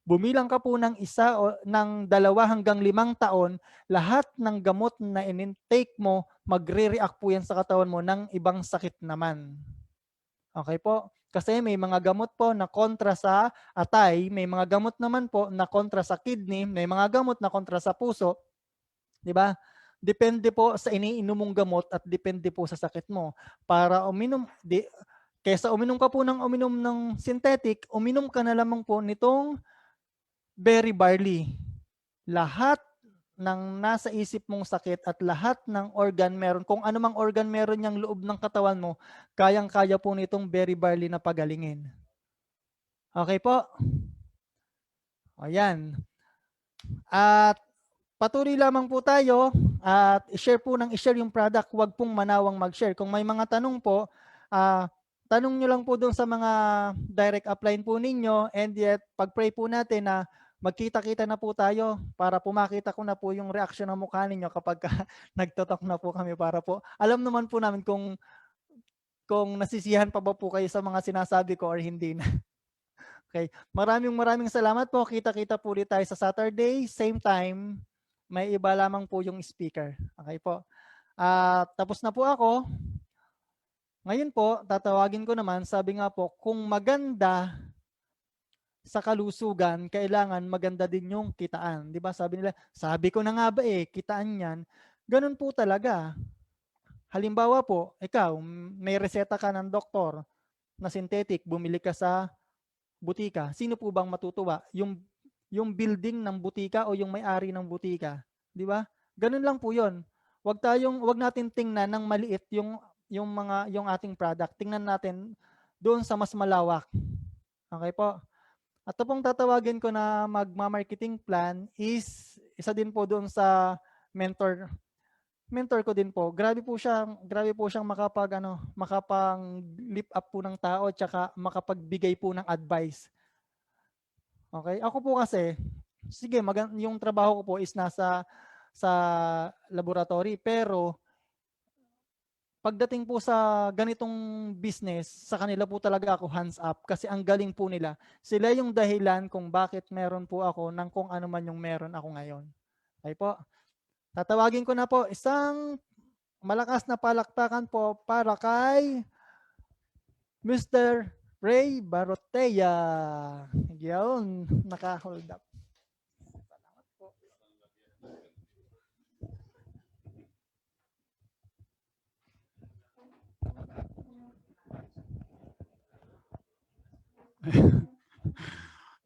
Bumilang ka po ng 1 o ng 2 hanggang 5 taon, lahat ng gamot na in-intake mo, magre-react po yan sa katawan mo ng ibang sakit naman. Okay po? Kasi may mga gamot po na kontra sa atay, may mga gamot naman po na kontra sa kidney, may mga gamot na kontra sa puso. Di ba? Depende po sa iniinom mong gamot at depende po sa sakit mo. Para kaysa uminom ka po ng synthetic, uminom ka na lamang po nitong berry barley. Lahat ng nasa isip mong sakit at lahat ng organ meron, kung anumang organ meron niyang loob ng katawan mo, kayang-kaya po nitong berry barley na pagalingin. Okay po? Ayan. At patuloy lamang po tayo at i-share po yung product. Huwag pong manawang mag-share. Kung may mga tanong po, tanong nyo lang po doon sa mga direct upline po ninyo, and yet pag-pray po natin na magkita-kita na po tayo para pumakita ko na po yung reaction ng mukha ninyo kapag nagtotalk na po kami, para po alam naman po namin kung nasisiyahan pa ba po kayo sa mga sinasabi ko or hindi na. Okay. Maraming salamat po. Kita-kita po ulit tayo sa Saturday, same time. May iba lamang po yung speaker. Okay po. Tapos na po ako. Ngayon po, tatawagin ko naman, sabi nga po, kung maganda sa kalusugan, kailangan maganda din yung kitaan. Di ba? Sabi nila, sabi ko na nga ba kitaan yan. Ganun po talaga. Halimbawa po, ikaw, may reseta ka ng doktor na synthetic, bumili ka sa butika. Sino po bang matutuwa? Yung building ng butika o yung may-ari ng butika? Di ba? Ganun lang po 'yon. Wag natin tingnan ng maliit yung ating product. Tingnan natin doon sa mas malawak. Okay po? At ito pong tatawagin ko na magma-marketing plan is isa din po doon sa mentor ko din po. Grabe po siyang makapag-lift up po ng tao at saka makapagbigay po ng advice. Okay? Ako po kasi, sige, yung trabaho ko po is nasa sa laboratory, pero pagdating po sa ganitong business, sa kanila po talaga ako hands up kasi ang galing po nila. Sila yung dahilan kung bakit meron po ako ng kung ano man yung meron ako ngayon. Okay po. Tatawagin ko na po isang malakas na palakpakan po para kay Mr. Ray Barotea. Yun, naka-hold up. Salamat po.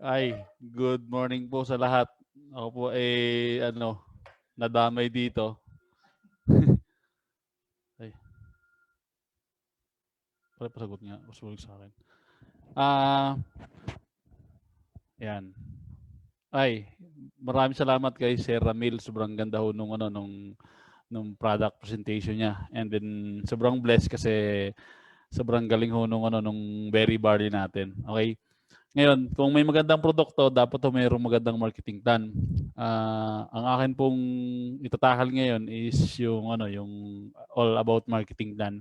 Ay, good morning po sa lahat. Ako po nadamay dito. Ay. Pare pasagot nga, pasulit sa akin. Yan. Ay, maraming salamat kay Sir Ramil. Sobrang ganda ho nung product presentation niya. And then sobrang blessed kasi sobrang galing ho nung berry barley natin. Okay? Ngayon, kung may magandang produkto, dapat mayroong magandang marketing plan. Ang akin pong itatakal ngayon is yung all about marketing plan.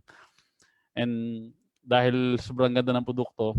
And dahil sobrang ganda ng produkto,